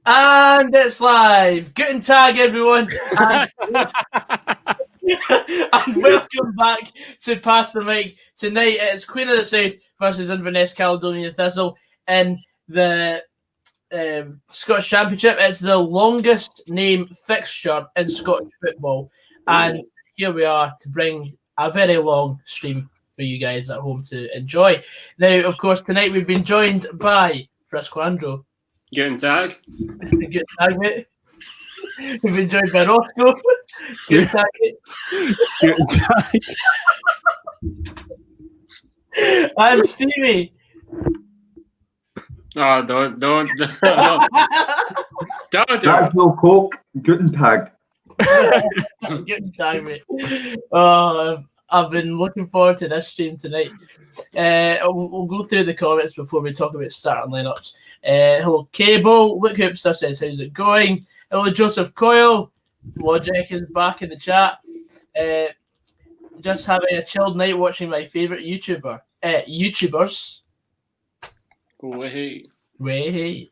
And it's live. Guten Tag, everyone. And, and welcome back to Pass the Mic. Tonight it's Queen of the South versus Inverness Caledonian Thistle in the Scottish Championship. It's the longest name fixture in Scottish football. And here we are to bring a very long stream for you guys at home to enjoy. Now, of course, tonight we've been joined by Frazqwandro. Guten Tag. Good tag, mate. We've been joined by Rossco. Good tag, mate. Good tag. And Stevie. Oh, don't do it. That's no coke. Guten Tag. Good tag, mate. Oh, I've been looking forward to this stream tonight. We'll go through the comments before we talk about starting lineups. Hello, Cable. Luke Hoopster says, how's it going? Hello, Joseph Coyle. Logic is back in the chat. Just having a chilled night watching my favourite YouTubers. Way.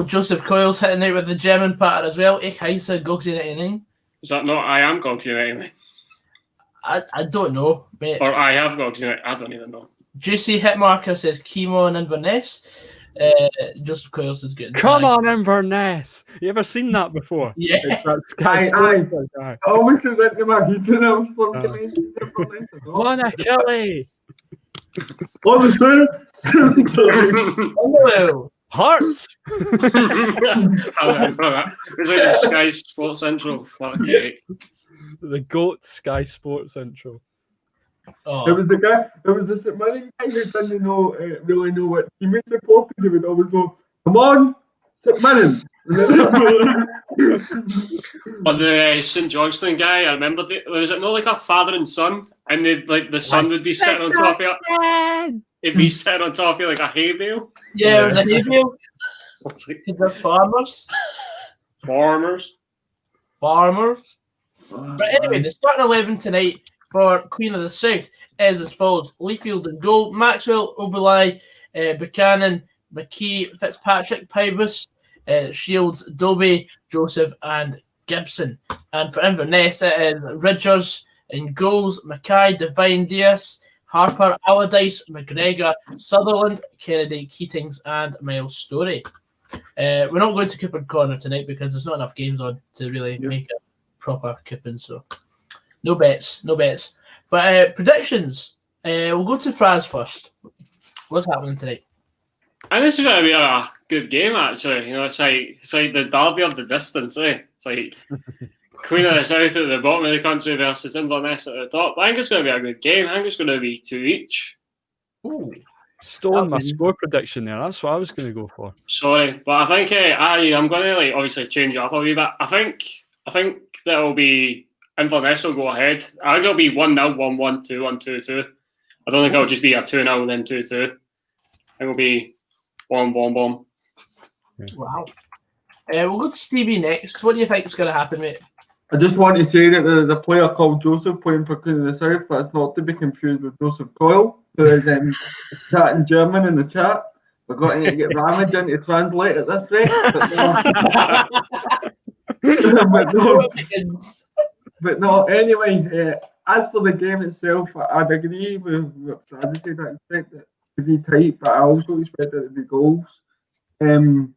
Joseph Coyle's hitting out with the German pattern as well. Ich heiße Gogsy99. Is that not I am Gogsy99? I don't know, mate. Or I have Gogsy99? I don't even know. Juicy Hitmarker says Chemo and Inverness. Joseph Coyle says good. Come on, Inverness. You ever seen that before? Yeah. It's that Sky Sports guy. I always do that to my heat and I was Wanna Kelly. On the Hello. Hearts. It's like Sky Sports Central. Fuck's sake. The GOAT Sky Sports Central. Oh. It was the St. Mirren guy who didn't really know what team he supported. He would always go, come on, St. Mirren. Or the St. Johnston guy, I remember, was it not like a father and son? And the son would be sitting on top of it. He'd be sitting on top of like a hay bale. Yeah, it was a hay bale. They're farmers. But anyway, the starting 11 tonight for Queen of the South is as follows: Leafield in goal, Maxwell, Obilai, Buchanan, McKee, Fitzpatrick, Pybus, Shields, Dobie, Joseph, and Gibson. And for Inverness, it is Ridgers in goals, Mackay, Devine, Diaz, Harper, Allardyce, McGregor, Sutherland, Kennedy, Keatings, and Miles Story. We're not going to Coupon Corner tonight because there's not enough games on to really make it proper coupon, so no bets. But predictions. We'll go to Fraz first. What's happening tonight? And this is going to be a good game, actually. You know, it's like the derby of the distance, eh? It's like Queen of the South at the bottom of the country versus Inverness at the top. I think it's going to be a good game. I think it's going to be 2 each. Ooh. Stolen my score prediction there. That's what I was going to go for. Sorry, but I think I'm going to obviously change it up a wee bit. I think that will be Inverness will go ahead. I think it'll be 1-0, 1-1, 2-1, 2-2. I don't think it'll just be a 2-0 then 2-2. I think it'll be 1-1. Wow. We'll go to Stevie next. What do you think is going to happen, mate? I just want to say that there's a player called Joseph playing for Queen of the South. That's not to be confused with Joseph Coyle, who is chatting German in the chat. We're going to get Ramage in to translate at this rate. But no, anyway, as for the game itself, I'd agree with what Frazzy said. I expect it to be tight, but I also expect it to be goals. I'm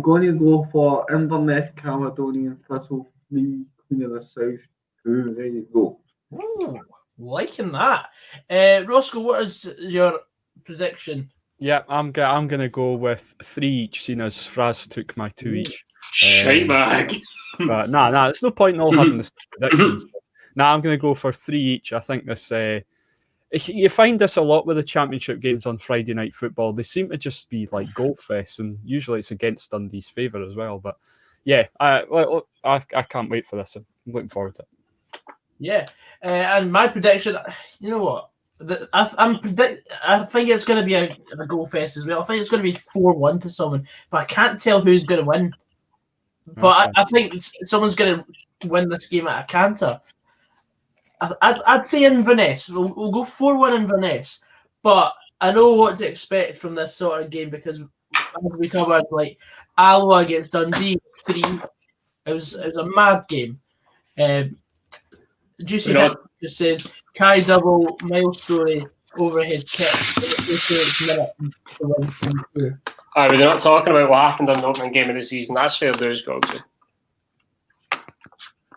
going to go for Inverness Caledonian Thistle 3, Queen of the South 2. There you go. Ooh, liking that. Rossco, what is your prediction? Yeah, I'm gonna go with 3 each, seeing as Fraz took my 2 each. Shite bag. But nah, there's no point in all having the predictions. I'm gonna go for 3 each. I think this. You find this a lot with the championship games on Friday night football. They seem to just be like goal fests, and usually it's against Dundee's favour as well. But yeah, I can't wait for this. I'm looking forward to it. Yeah, and my prediction, you know what? I think it's going to be a goal fest as well. I think it's going to be 4-1 to someone, but I can't tell who's going to win. But I think someone's going to win this game at a canter. I'd say Inverness. We'll go 4-1 Inverness, but I know what to expect from this sort of game because as we covered, like Alloa against Dundee 3. It was a mad game. Juicy Hit just says Kai double milestone overhead kick. We're not talking about what happened on the opening game of the season. That's fair dues, Gogsy.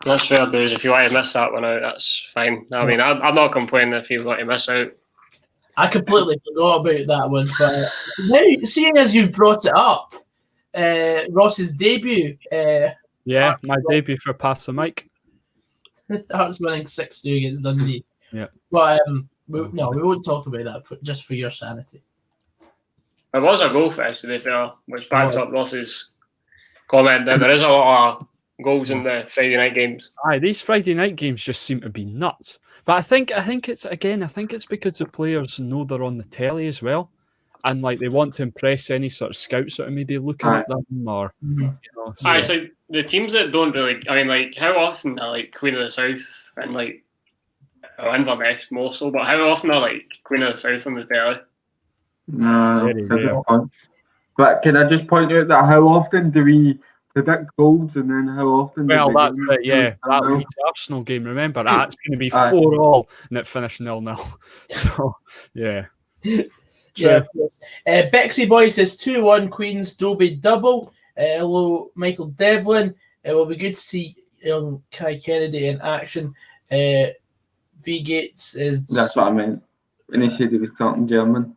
That's fair dues. If you want to miss that one out, that's fine. I mean, I'm not complaining if you want to miss out. I completely forgot about that one, but now, seeing as you've brought it up, Ross's debut. Yeah, my debut for Pass the Mic. Hearts winning 6-2 against Dundee. Yeah, but we won't talk about that just for your sanity. It was a goal fest, to be fair, which backs up Ross's comment that there is a lot of goals in the Friday night games. Aye, these Friday night games just seem to be nuts. But I think it's because the players know they're on the telly as well, and like they want to impress any sort of scouts that are maybe looking at them or. It's like the teams that don't really. I mean, like how often are like Queen of the South and like Inverness more so, but how often are like Queen of the South on the telly? No, but can I just point out that how often do we predict goals and then how often? Well, that's it. Yeah, that Leeds Arsenal game. Remember, that's going to be 4-4 and it finished 0-0. So yeah. Yeah. Bexy Boy says 2-1 Queens Dobie double. Hello, Michael Devlin. It will be good to see young Kai Kennedy in action. V Gates is. That's what I meant when he said he was talking German.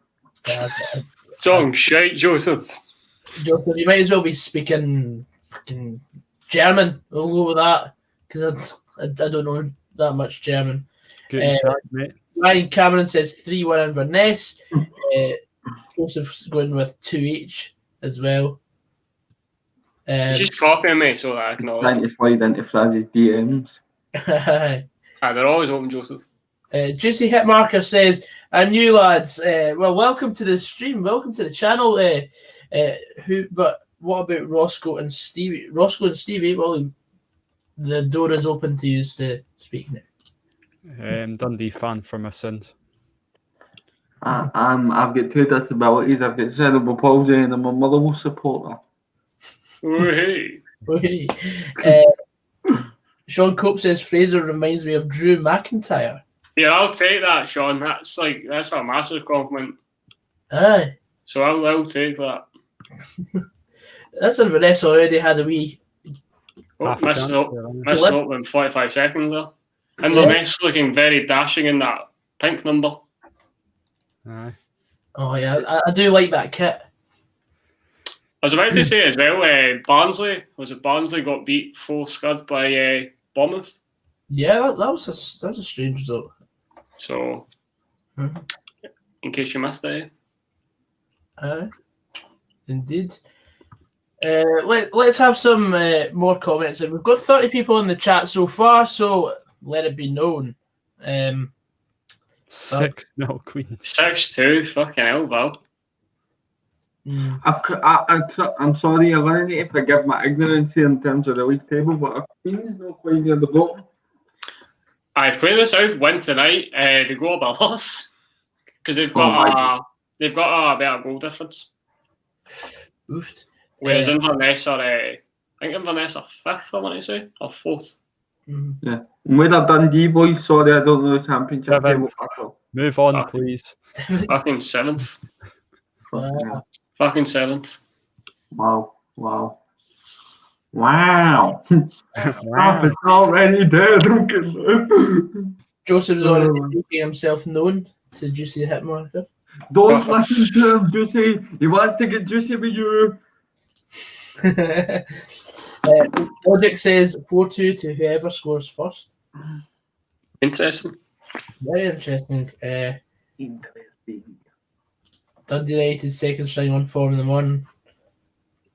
Song shite, Joseph. Joseph, you might as well be speaking fucking German. We'll go with that because I don't know that much German. Good time, mate. Ryan Cameron says 3-1 Inverness. Joseph's going with 2 each as well. She's copying me, so I acknowledge. Trying to slide into Fraz's DMs. They're always open, Joseph. Juicy Hitmarker says, I'm new, lads. Well, welcome to the stream. Welcome to the channel. But what about Rossco and Stevie? Rossco and Stevie, well, the door is open to you to speak now. Dundee fan for my sins. I've got 2 disabilities. I've got cerebral palsy and I'm a Motherwell supporter. Hey. Sean Cope says Fraser reminds me of Drew McIntyre. Yeah, I'll take that, Sean. That's a massive compliment. Aye. So I'll take that. That's Inverness already had a wee. Missed it up in 45 seconds there. Inverness looking very dashing in that pink number. Aye. Oh yeah, I do like that kit. I was about to say as well, Barnsley got beat 4 scud by Bournemouth? Yeah, that was a strange result. So, in case you missed it. Indeed. Let's have some more comments. We've got 30 people in the chat so far, so let it be known. 6-0 Queens. 6-2, fucking hell, Val. I'm sorry, I'm going to need to forgive my ignorance here in terms of the league table, but are Queens not quite near the bottom? If Queen of the South win tonight, they go up a loss because they've got a better goal difference. Oofed. Whereas Inverness are, I think Inverness are 5th, I want to say, or 4th. Yeah. And where are Dundee boys? Sorry, I don't know the championship table. Move on, please. Fucking 7th. Yeah. Fucking 7th. Wow. It's already dead. Joseph's already making himself known to Juicy Hitmarker. Don't listen to him, Juicy. He wants to get juicy with you. Logic says 4-2 to whoever scores first. Interesting. Very interesting. Dundee United second string on form in the morning.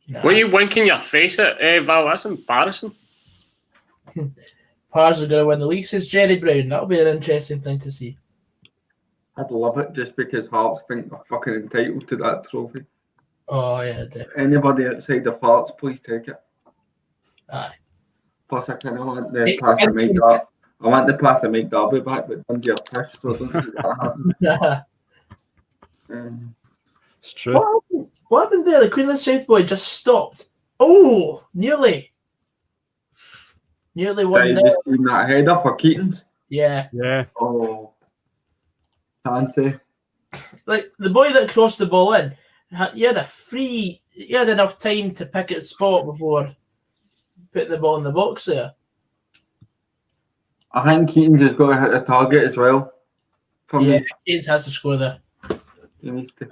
Nah. When you winking your face at Val, that's embarrassing. Pars are going to win the league, says Jerry Brown. That'll be an interesting thing to see. I'd love it just because Hearts think they're fucking entitled to that trophy. Oh, yeah, definitely. Anybody outside the Hearts, please take it. Aye. Plus, I kind of want the pass to make that. I want the pass to make Derby back, but Dundee are pissed, so I don't think that happens. It's true. What happened there? The Queen of the South boy just stopped. Oh, nearly. Nearly Did you 1-0. just seen that header for Keaton's? Yeah. Yeah. Oh, fancy. Like, the boy that crossed the ball in, he had enough time to pick its spot before putting the ball in the box there. I think Keaton's has got to hit the target as well. For Yeah, me, Keaton's has to score there. he needs to.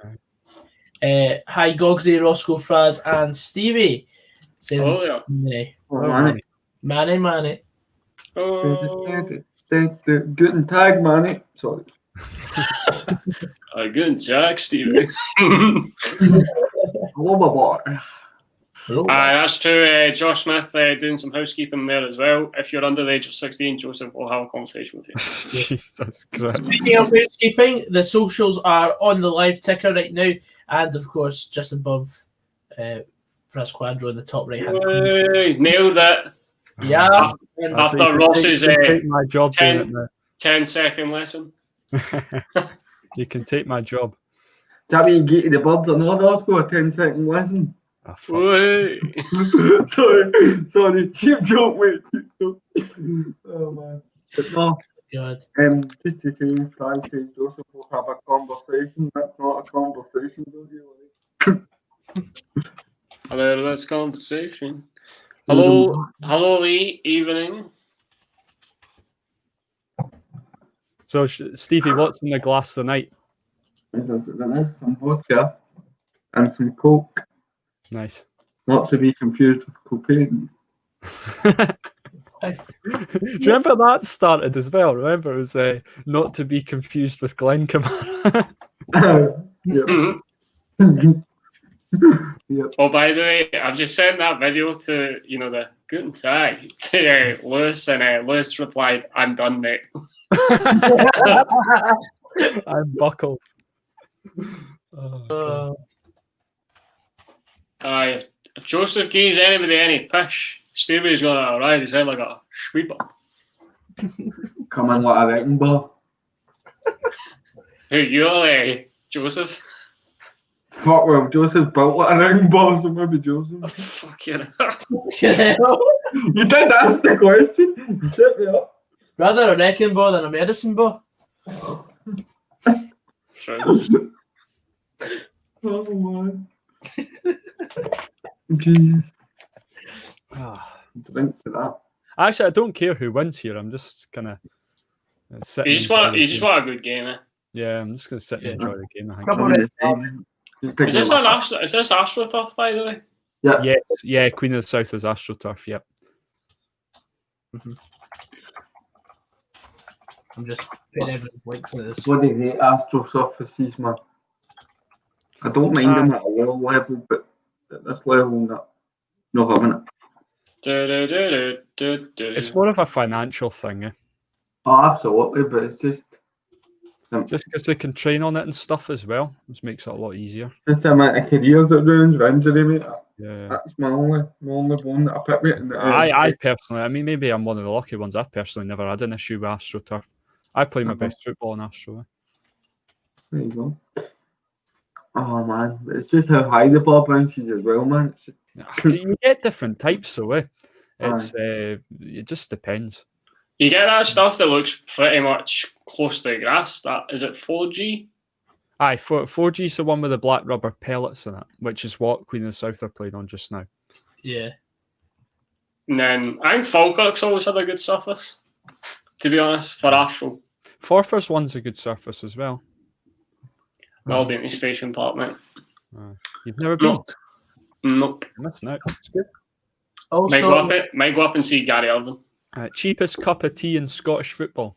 Hi, Gogsy, Rossco, Fraz, and Stevie. Says Oh, yeah. Manny. Oh, Manny. Oh, Guten Tag, Manny. Sorry. good Jack, Stevie. Hello, my boy. Hello. That's true. Josh Smith doing some housekeeping there as well. If you're under the age of 16, Joseph will have a conversation with you. Jesus Christ. Speaking of housekeeping, the socials are on the live ticker right now, and of course, just above Frazqwandro in the top right hand corner. Hey, nailed it. Yeah. After Ross's take my job doing it now. 10-second lesson. You can take my job. That mean you get to the birds or not? Rossco a 10-second lesson. Oh, fuck. Sorry, cheap joke, mate. Oh man. But no, God. just to say, Fran says Joseph will have a conversation. That's not a conversation, don't you? Hello, let's conversation. Hello, Lee. Evening. So, Stevie, what's in the glass tonight? There's some vodka and some Coke. Nice. Not to be confused with cocaine. Do you remember that started as well? Remember, it was not to be confused with Glenn Kamara. Yep. Oh, by the way, I've just sent that video to, the Guten Tag to Lewis, and Lewis replied, "I'm done, mate." I'm buckled. Oh, If Joseph gives anybody any pish, Stevie's gonna ride his head like a sweeper. Come in like a wrecking ball. Who, you, Joseph? Fuck, well, Joseph built like a wrecking ball, so maybe Joseph. Fuck you. You did ask the question. You set me up. Rather a wrecking ball than a medicine ball. True. Oh man. Jesus. Drink to that. Actually, I don't care who wins here. I'm just gonna sit. You just want a good game, eh? Yeah, I'm just gonna sit and enjoy the game. I think. Come on, Is this AstroTurf, by the way? Yeah. Yes, yeah. Queen of the South is AstroTurf. Yep. Mm-hmm. I'm just putting everything links into this. Bloody hate Astro surfaces, man. I don't mind them at a low level, but at this level, not having it. It's more of a financial thing, eh? Oh, absolutely, but it's just because they can train on it and stuff as well, which makes it a lot easier. the amount of careers that ruins with injury, mate. Yeah. That's my only bone that I pick, mate. I personally, I mean, maybe I'm one of the lucky ones. I've personally never had an issue with AstroTurf. I play my best football on Astro. There you go. Oh man, but it's just how high the ball bounces as well, man. It's just... You get different types, though. It just depends. You get that stuff that looks pretty much close to the grass. Is it 4G? Aye, 4G is the one with the black rubber pellets in it, which is what Queen of the South are playing on just now. Yeah. And then I think Falkirk's always had a good surface, to be honest, for Astro. Forfar's one's a good surface as well. That'll be in the Station Park, mate. You've never been? Nope. That's not. It's good. Also, might go up and see Gary Irvin. Cheapest cup of tea in Scottish football.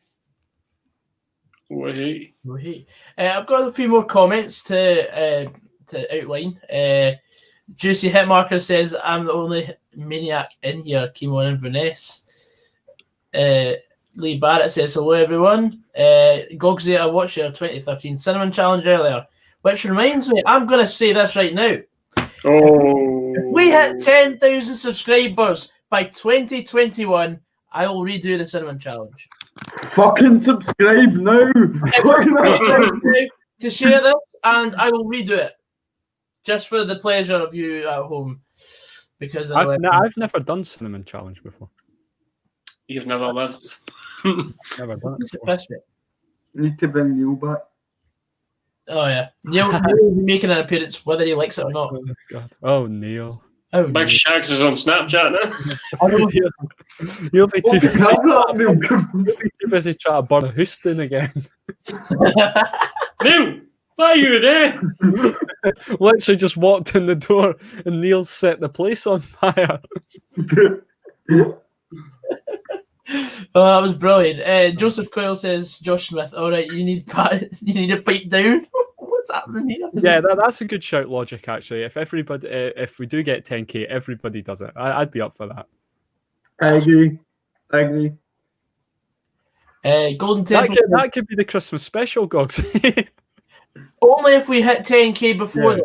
Wait. I've got a few more comments to outline. Juicy Hitmarker says, "I'm the only maniac in here. Came on Inverness." Lee Barrett says, "Hello everyone." Gogsy, I watched your 2013 Cinnamon Challenge earlier, which reminds me, I'm going to say this right now. Oh. If we hit 10,000 subscribers by 2021, I will redo the Cinnamon Challenge. Fucking subscribe now! To share this, and I will redo it. just for the pleasure of you at home. Because of I've never done cinnamon challenge before. You've never lived. Never done it It's a before. piss, mate. Need to bring Neil back. Oh yeah, Neil will be making an appearance whether he likes it or not. Oh, God. Oh, Neil. Oh, Big Shags is on Snapchat now. You'll be too Neil. busy trying to burn Houston again. Neil, why are you there? Literally just walked in the door and Neil set the place on fire. Oh, that was brilliant. Joseph Coyle says, Josh Smith, all right, you need to pipe down. What's happening here? Yeah, that's a good shout logic, actually. If everybody, if we do get 10k, everybody does it. I'd be up for that. I agree. Golden Temple. That could be the Christmas special, Gogs. Only if we hit 10k before then.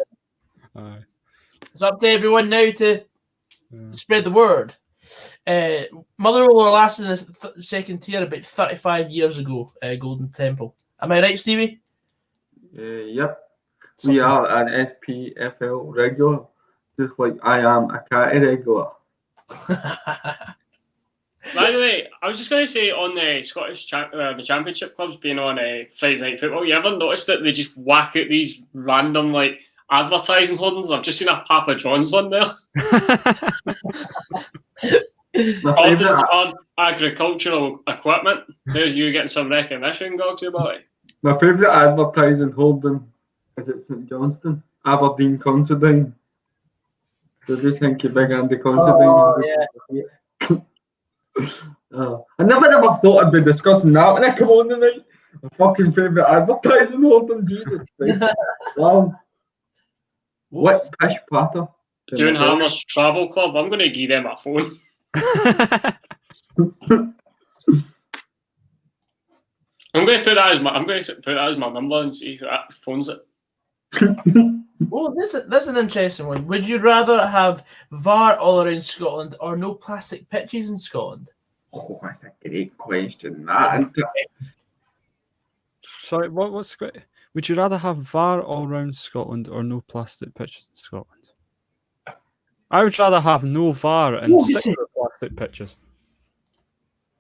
Aye. It's up to everyone now to spread the word. Motherwell were last in the second tier about 35 years ago, Golden Temple. Am I right, Stevie? Yep. We are an SPFL regular, just like I am a Catty regular. By the way, I was just going to say on the Scottish the Championship clubs being on Friday Night Football, you ever noticed that they just whack out these random like advertising hoardings? I've just seen a Papa John's one there. Ordnance agricultural equipment. There's you getting some recognition, Gogsy, about it. My favourite advertising holding is at St Johnstone, Aberdeen Considine. So just think you big Andy Considine. Oh, yeah. I never ever thought I'd be discussing that when I come on tonight. My fucking favourite advertising holding, Jesus Christ. Wow. What pish patter. Doing Hammer's Travel Club, I'm going to give them a phone. I'm going to put that as my number and see who phones it. Oh, this is an interesting one. Would you rather have VAR all around Scotland or no plastic pitches in Scotland? Oh, that's a great question. That. Sorry, what's great? Would you rather have VAR all around Scotland or no plastic pitches in Scotland? I would rather have no VAR and stick with plastic pitches.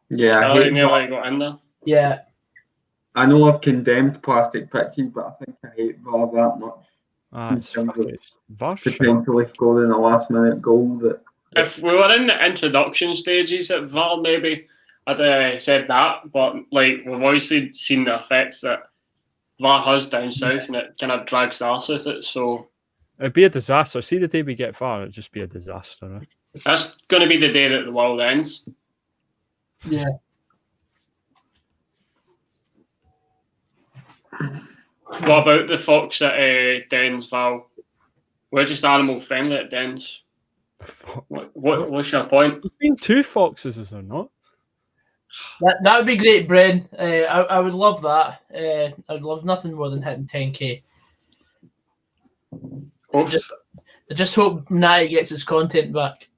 Yeah, I hate nearly got in there. Yeah. I know I've condemned plastic pitches, but I think I hate VAR that much. It's VAR potentially scoring a last minute goal. If we were in the introduction stages at VAR, maybe I'd said that, but like we've obviously seen the effects that VAR has down south, and it kind of drags the arse with it. So it'd be a disaster. See, the day we get VAR, it'd just be a disaster. Right? That's going to be the day that the world ends. Yeah. What about the fox at Dens, Val? We're just animal friendly at Dens. What's your point? There's been 2 foxes, is there not? That would be great, Bren. I would love that. I would love nothing more than hitting 10k. I just hope Natty gets his content back.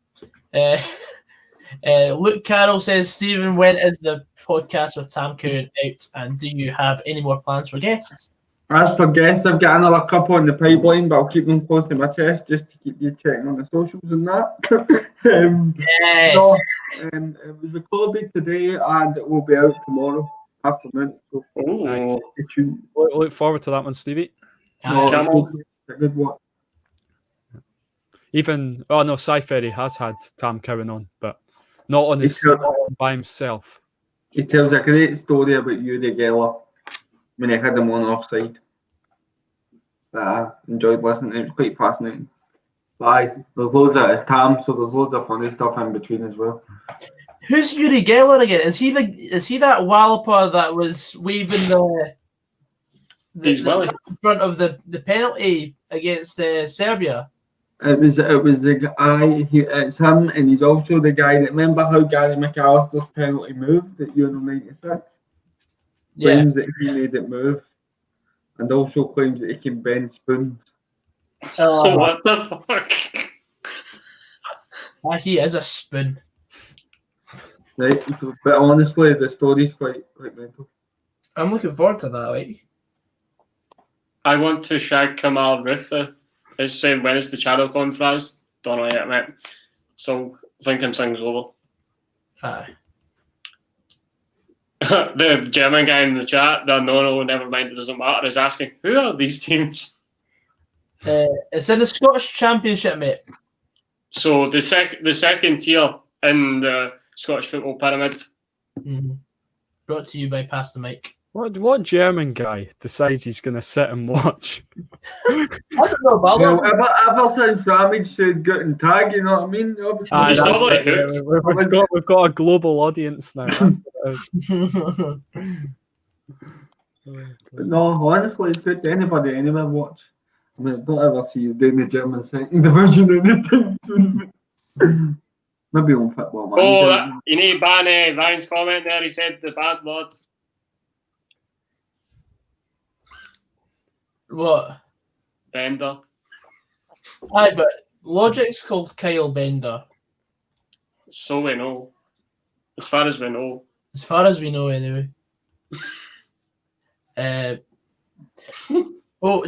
Luke Carroll says, Stephen, when is the podcast with Tam Cowan out, and do you have any more plans for guests? As for guests, I've got another couple in the pipeline, but I'll keep them close to my chest just to keep you checking on the socials and that. Yes. So, it was recorded today and it will be out tomorrow afternoon. So stay tuned. Look forward to that one, Stevie. It's a good one. Even Cy Ferry has had Tam Cowan on, but not on by himself. He tells a great story about Uri Geller when he had him on offside. I enjoyed listening. It was quite fascinating. There's loads of it's Tam, so there's loads of funny stuff in between as well. Who's Uri Geller again? Is he that Walloper that was waving the front of the penalty against Serbia? It was the guy. It's him, and he's also the guy that remember how Gary McAllister's penalty moved at Euro '96. Claims that he made it move, and also claims that he can bend spoons. What the fuck? He is a spoon. Right, but honestly, the story's quite mental. I'm looking forward to that. Like, I want to shag Kamal Ruther It's saying when is the channel gone, Fraz? Don't know yet, mate. So thinking things over. Aye. The German guy in the chat, no, never mind, it doesn't matter, is asking, who are these teams? It's in the Scottish Championship, mate. So the second tier in the Scottish football pyramid. Mm-hmm. Brought to you by Pass the Mic. What German guy decides he's going to sit and watch? I don't know about that. Ever since Ramage said guten Tag, you know what I mean? Obviously, He's probably hooked. We've got a global audience now. But no, honestly, it's good to anybody anywhere watch. I mean, I don't ever see you doing the German second division anytime soon. Maybe on Football Manager. You need to ban Ryan's comment there. He said the bad mod. What? Bender. Aye, but Logic's called Kyle Bender. So we know. As far as we know. As far as we know, anyway.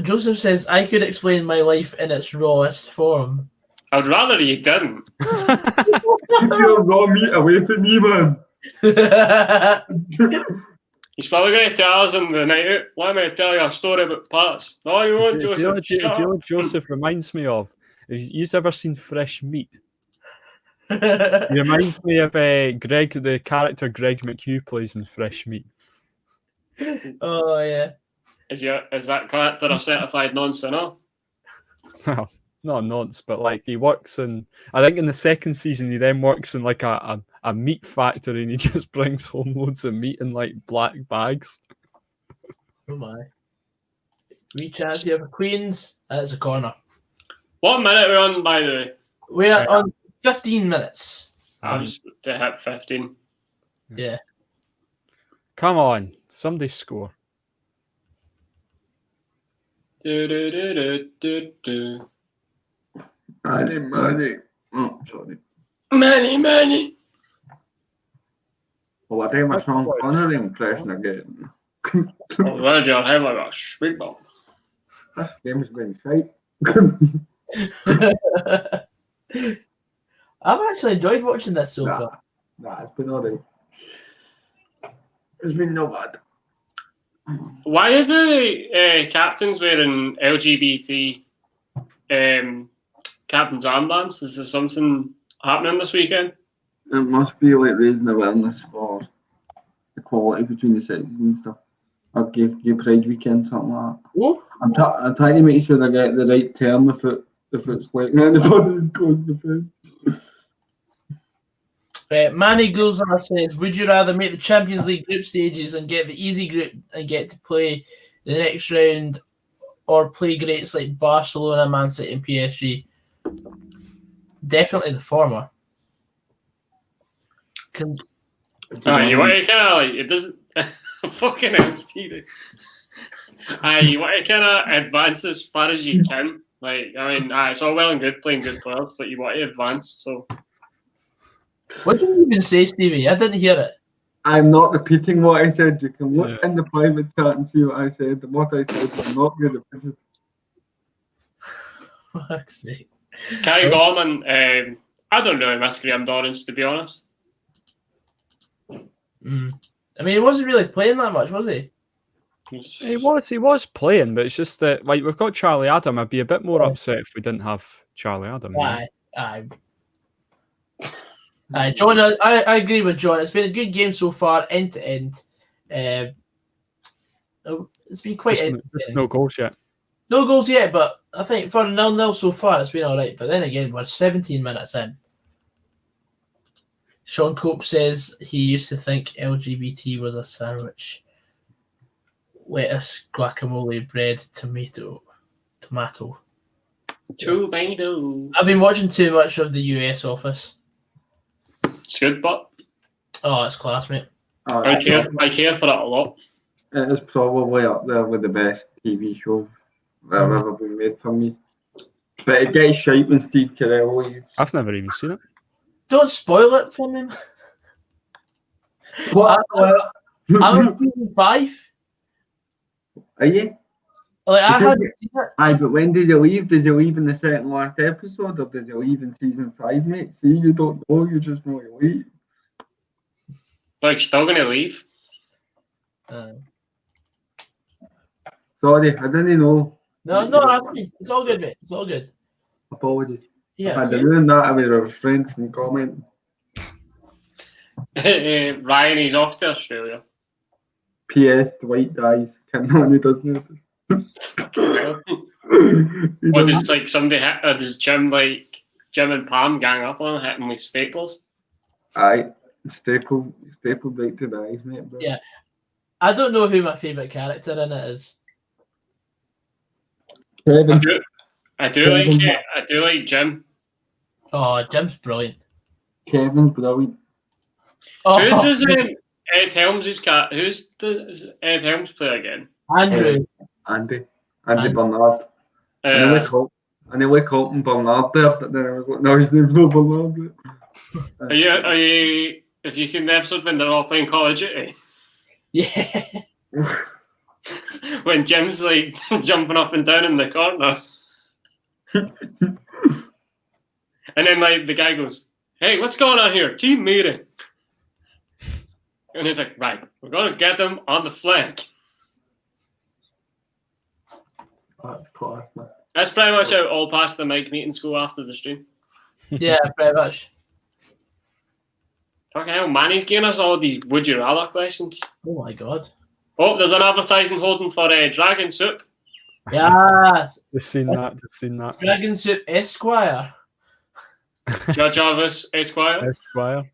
Joseph says, I could explain my life in its rawest form. I'd rather you didn't. Keep your raw meat away from me, man. He's probably going to tell us in the night out, let me tell you a story about parts. No, you won't, Joseph. Do you know what Joseph reminds me of? You've ever seen Fresh Meat? He reminds me of Greg, the character Greg McHugh plays in Fresh Meat. Oh, yeah. Is that character a certified non-sinner? Well, not a nonce, but like he works in, I think in the second season he then works in like a meat factory and he just brings home loads of meat in like black bags. Oh my. We chat here for Queens and it's a corner. What minute are we on, by the way? We are on 15 minutes. To hit 15. Yeah. Come on, somebody score. Money. Oh, sorry. Money. Oh, I think my Sean Connery impression again. Roger, I have a sweet ball. This game's been shite. I've actually enjoyed watching this so far. Nah, it's been alright. It's been no bad. Why are the captains wearing LGBT captain's armbands? Is there something happening this weekend? It must be like raising awareness for equality between the sexes and stuff. Or gay pride weekend, something like that. Oh. I'm trying to make sure I get the right term if it's like anybody goes the thing. Manny Gulzar says, would you rather make the Champions League group stages and get the easy group and get to play the next round, or play greats like Barcelona, Man City and PSG? Definitely the former. You want to kind of like, it doesn't fucking hell, Stevie. You want to kind of advance as far as you can. Like, I mean, it's all well and good playing good players, but you want to advance, so. What did you even say, Stevie? I didn't hear it. I'm not repeating what I said. You can look in the private chat and see what I said. And what I said will not be repeated. Fuck's sake. Kai Gorman, I don't really miss Graham Dorrance, to be honest. I mean, he wasn't really playing that much, was he? He was playing, but it's just that like we've got Charlie Adam. I'd be a bit more upset if we didn't have Charlie Adam. Aye, John, I agree with John. It's been a good game so far, end to end. It's been quite entertaining. No goals yet. No goals yet, but I think for 0-0 so far, it's been all right. But then again, we're 17 minutes in. Sean Cope says he used to think LGBT was a sandwich. Lettuce, guacamole, bread, tomato. Tomato. I've been watching too much of the US Office. It's good, but it's class, mate. I care for it a lot. It is probably up there with the best TV show that have ever been made for me. But it gets shite when Steve Carell leaves. I've never even seen it. Don't spoil it for me. What? I'm on season 5. Are you? Like I hadn't seen it. Aye, but when did you leave? Did you leave in the second last episode, or did you leave in season 5, mate? See, you don't know. You just know you leave. Like, still going to leave? Sorry, I didn't know. No, it's all good, mate. It's all good. Apologies. Yeah. If I'd ruined that, I would have refrained from commenting. Ryan, he's off to Australia. P.S. Dwight dies. Can't know he doesn't know. What does like somebody hit? Does Jim and Pam gang up on him with staples? Aye, stapled right to the eyes, mate. Bro. Yeah. I don't know who my favourite character in it is. Kevin. I do like Jim. Oh, Jim's brilliant. Kevin's brilliant. Oh, Who does Ed Helms' cat? Does Ed Helms play again? Andrew. Andy Bernard. I nearly called him Bernard there, but then I was like, no, his name's not Bernard. Have you seen the episode when they're all playing Call of Duty? Yeah. When Jim's like jumping up and down in the corner. And then like the guy goes, "Hey, what's going on here? Team meeting." And he's like, "Right, we're gonna get them on the flank." That's class, man. That's pretty much how all past the mic meetings go after the stream. Yeah, pretty much. Fucking hell, Manny's giving us all these would you rather questions. Oh my god. Oh, there's an advertising holding for Dragon Soup. Yes. Just seen that. Dragon Soup Esquire. Judge Jarvis, Esquire. Esquire.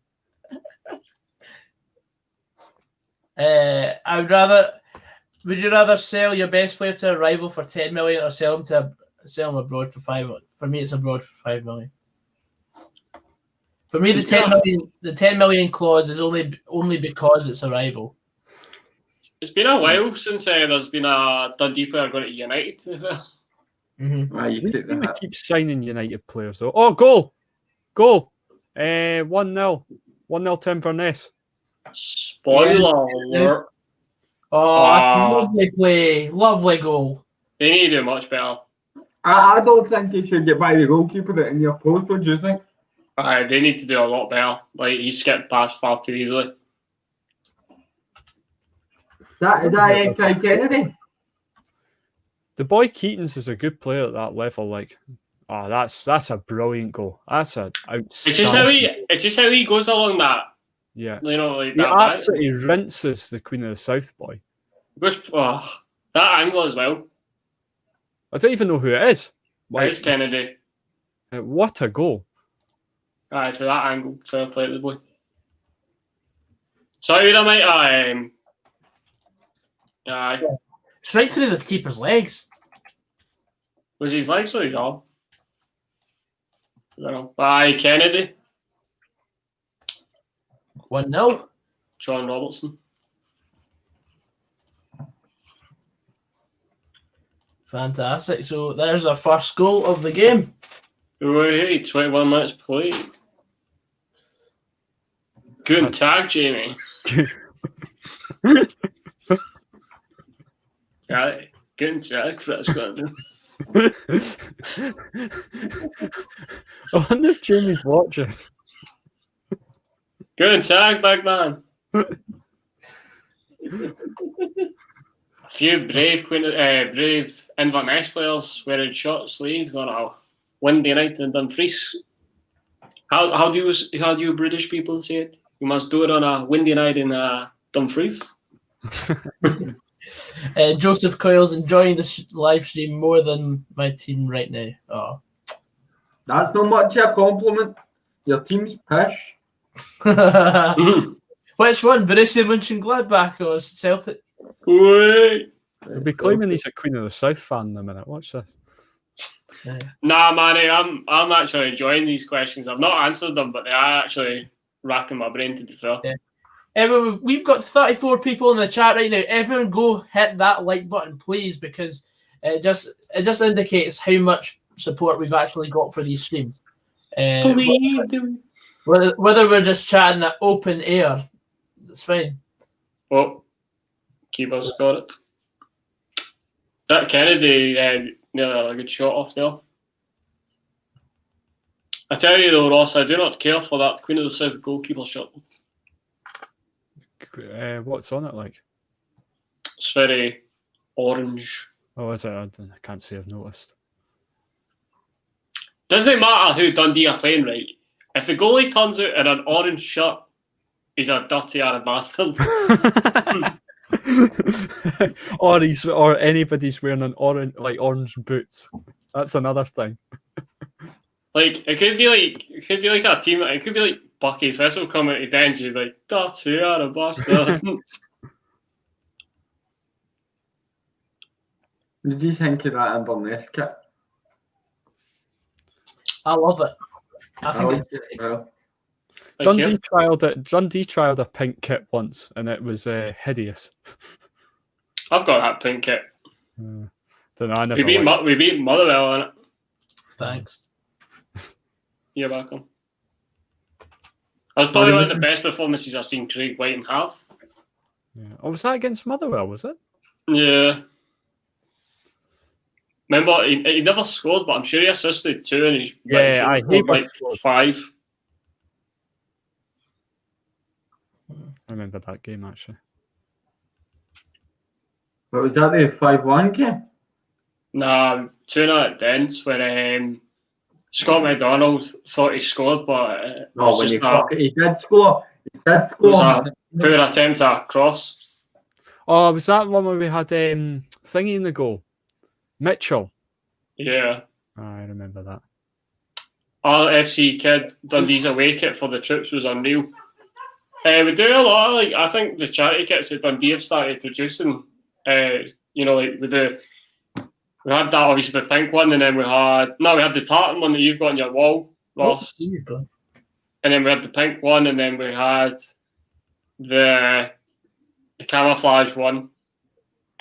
Would you rather sell your best player to a rival for 10 million or sell him abroad for 5 million? For me, it's abroad for 5 million. For me, the 10 million clause is only because it's a rival. It's been a while since there's been a Dundee player going to United. Mm-hmm. You take that. Keep signing United players though. Oh, goal! 1-0. 1-0 to Inverness. Spoiler alert. Oh, lovely play. Lovely goal. They need to do much better. I don't think you should get by the goalkeeper that in your post. What do you think? They need to do a lot better. Like, he skipped past far too easily. Is that Kennedy? The boy Keatons is a good player at that level. Like, that's a brilliant goal. That's a outstanding. It's just how he goes along that. Yeah, you know, like he that. Absolutely rinses the Queen of the South boy. That angle as well. I don't even know who it is. It's Kennedy. What a goal! Aye, for that angle, fair play to the boy. Sorry, that might. Aye. Straight through the keeper's legs. Was his legs or his arm? I don't know. Aye, Kennedy. 1-0. John Robertson. Fantastic. So there's our first goal of the game. Wait, 21 minutes played. Good tag, Jamie. Right, good tag, Frazqwandro. I wonder if Jamie's watching. Good tag, big man. A few brave Inverness players wearing short sleeves on a windy night in Dumfries. How do you British people say it? You must do it on a windy night in Dumfries. Joseph Coyle's enjoying this live stream more than my team right now. Oh, that's not much of a compliment. Your team's pish. Which one? Borussia Mönchengladbach or Celtic? Wait. They'll be claiming he's a Queen of the South fan in a minute. Watch this. Nah, Manny, I'm actually enjoying these questions. I've not answered them, but they are actually racking my brain, to be fair. Yeah. Everyone, we've got 34 people in the chat right now. Everyone go hit that like button, please, because it just indicates how much support we've actually got for these streams. Whether we're just chatting at open air, it's fine. Oh, keeper's got it. That Kennedy nearly had a good shot off there. I tell you though, Ross, I do not care for that Queen of the South goalkeeper shot. What's on it like? It's very orange. Oh, is it? I can't say I've noticed. Doesn't matter who Dundee are playing, right? If the goalie turns out in an orange shirt, he's a dirty Arab bastard. or anybody's wearing an orange boots. That's another thing. Like it could be like a team. It could be like Bucky Thistle coming to Dens. You'd be like, dirty Arab bastard. Did you think of that Inverness kit? I love it. I I think liked it as well. Dundee trialed a pink kit once, and it was hideous. I've got that pink kit. Don't know. I never. We beat Motherwell in it. Thanks. You're welcome. That was probably one of the best performances I've seen Craig White have. Yeah. Oh, was that against Motherwell? Was it? Yeah. Remember, he never scored, but I'm sure he assisted 2, and he scored like 5. I remember that game actually. But was that the 5-1 game? Nah, 2-0 at Dens when Scott McDonald thought he scored, but No, when he did score. He did score. It was a poor attempt at a cross. Oh, was that one where we had Thingy in the goal? Mitchell. Yeah. Oh, I remember that. Our FC kid Dundee's away kit for the troops was unreal. We do a lot of, I think the charity kits that Dundee have started producing. We had that obviously the pink one, and then we had the tartan one that you've got on your wall, Ross. And then we had the pink one, and then we had the camouflage one.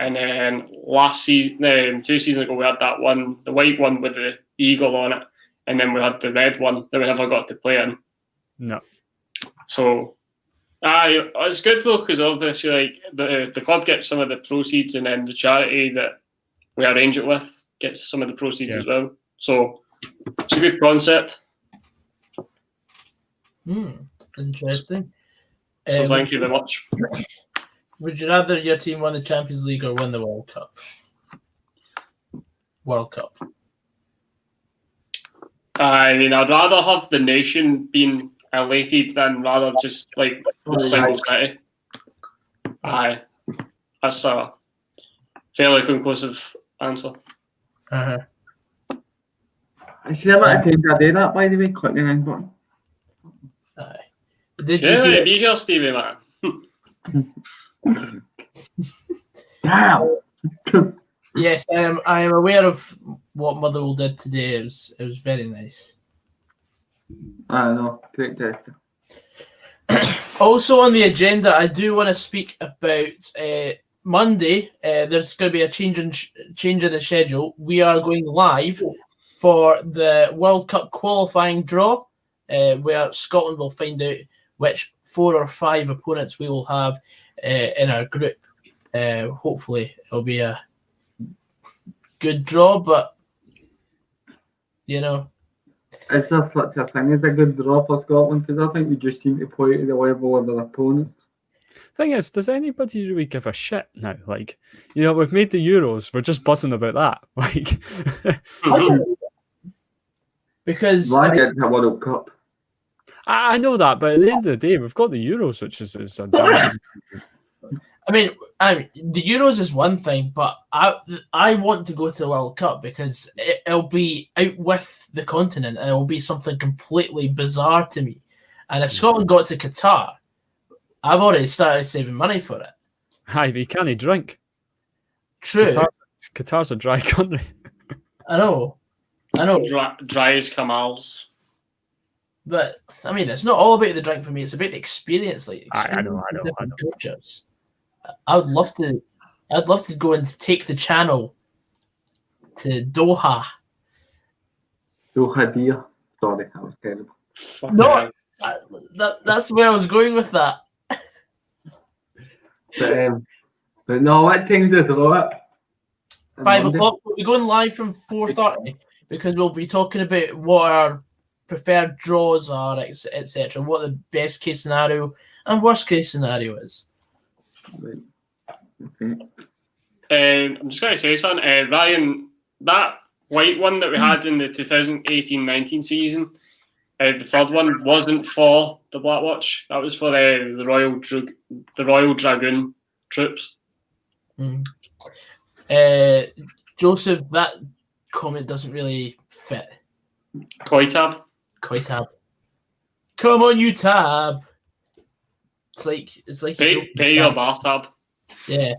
And then last season, 2 seasons ago, we had that one, the white one with the eagle on it. And then we had the red one that we never got to play in. No. So, it's good though, because obviously, like the club gets some of the proceeds, and then the charity that we arrange it with gets some of the proceeds as well. So, it's a good concept. Interesting. So, thank you very much. Would you rather your team win the Champions League or win the World Cup? World Cup. I mean, I'd rather have the nation being elated than rather just like a single city. Aye. That's a fairly conclusive answer. Uh-huh. I see how many times I do that, by the way, click the ring button. Aye. Did you be here, Stevie, man? Damn. Yes, I am aware of what Motherwell did today. It was very nice. I know. Great gesture. Also on the agenda, I do want to speak about Monday. There's going to be a change in the schedule. We are going live for the World Cup qualifying draw, where Scotland will find out which 4 or 5 opponents we will have in our group. Hopefully, it'll be a good draw, but is there such a thing as a good draw for Scotland? Because I think we just seem to play to the level of their opponents. Thing is, does anybody really give a shit now? Like, we've made the Euros. We're just buzzing about that. Like, because why get a World Cup? I know that, but at the end of the day, we've got the Euros, which is a damn. I mean, the Euros is one thing, but I want to go to the World Cup because it'll be out with the continent and it'll be something completely bizarre to me. And if Scotland got to Qatar, I've already started saving money for it. Hi, but you can't drink. True. Qatar's a dry country. I know. Dry as camels. But, I mean, it's not all about the drink for me. It's about the experience. I know. Cultures. I'd love to go and take the channel to Doha. Doha, dear. Sorry, that was terrible. No, that's where I was going with that. But no, what time's the draw at? 5 Monday. o'clock. We'll be going live from 4:30 because we'll be talking about what our preferred draws are, etc. What the best case scenario and worst case scenario is. Right. Okay. I'm just going to say something. Ryan, that white one that we had in the 2018-19 season, the third one wasn't for the Black Watch. That was for the Royal Dragoon troops. Mm. Joseph, that comment doesn't really fit. Koi tab. Tab. Come on, you tab. It's like Pay your bar tab. Yeah.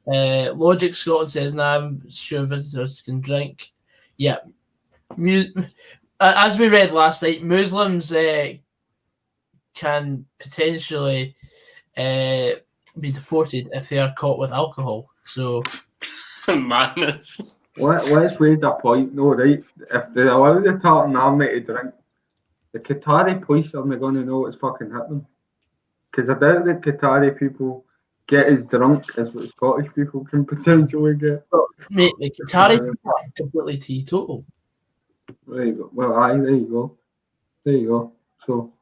Logic Scotland says, "Nah, I'm sure visitors can drink." Yeah. As we read last night, Muslims can potentially be deported if they are caught with alcohol. So madness. Let's raise a point, no, right? If they allow the Tartan Army to drink, the Qatari police are not going to know what's fucking hit them. Because I doubt the Qatari people get as drunk as what Scottish people can potentially get. Mate, the Qatari people are completely teetotal. There you go. Well, aye, there you go. There you go. So,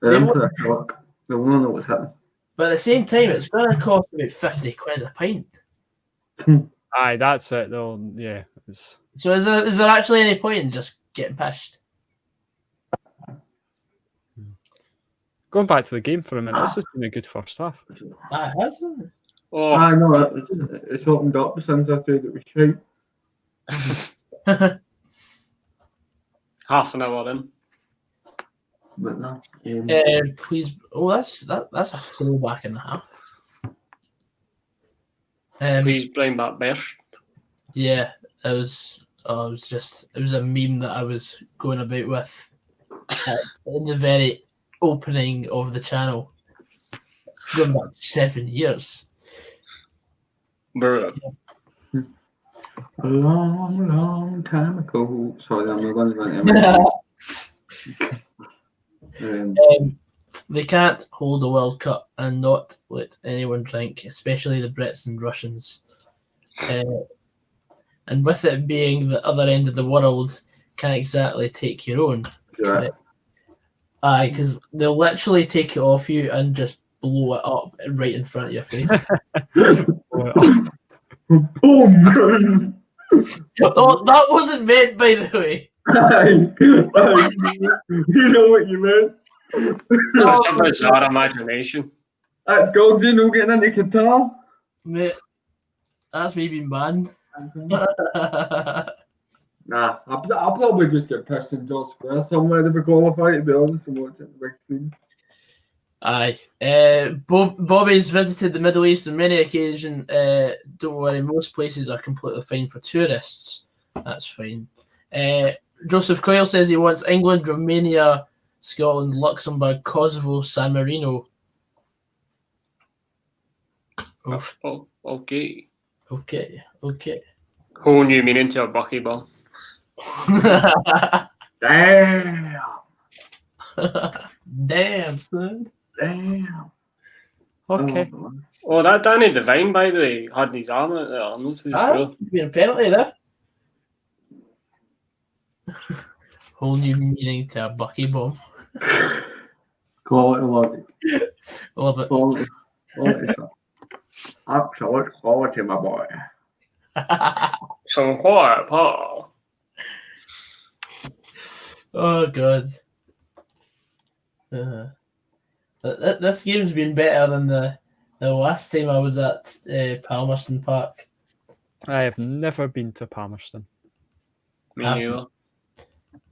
they're in for a shock. They won't know what's happening. But at the same time, it's going to cost about 50 quid a pint. Aye, that's it though. Yeah. So is there actually any point in just getting pissed? Going back to the game for a minute, this has been a good first half. Aye, hasn't it? Oh, I know, it's opened up since I said it was shite. half an hour in. But no. Please. Oh, that's a throwback and a half. Please bring back Bears. Yeah, it was a meme that I was going about with in the very opening of the channel. It's going back 7 years. Bruh. A long, long time ago. Sorry, I'm not going to They can't hold a World Cup and not let anyone drink, especially the Brits and Russians. And with it being the other end of the world, can't exactly take your own. Yeah. Aye, because they'll literally take it off you and just blow it up right in front of your face. Boom! Oh, that wasn't meant, by the way. You know what you meant. Such a bizarre imagination. That's gold, you know, getting into Qatar. Mate, that's me being banned. Nah, I'll probably just get pissed in George Square somewhere to be qualified, to be honest, and watch it on the big screen. Aye. Bobby's visited the Middle East on many occasions. Don't worry, most places are completely fine for tourists. That's fine. Joseph Coyle says he wants England, Romania, Scotland, Luxembourg, Kosovo, San Marino. Oof. Oh, okay. Okay. Whole new meaning to a buckyball. Damn! Damn, son. Damn! Okay. Oh, that Danny Devine, by the way, had his arm out there. I'm not too sure. Being a penalty there. Whole new meaning to a bucky bomb. Quality logic. Love it. Quality. Absolute quality, my boy. Some quiet, Paul. Oh god. This game's been better than the last time I was at Palmerston Park. I have never been to Palmerston. Me neither.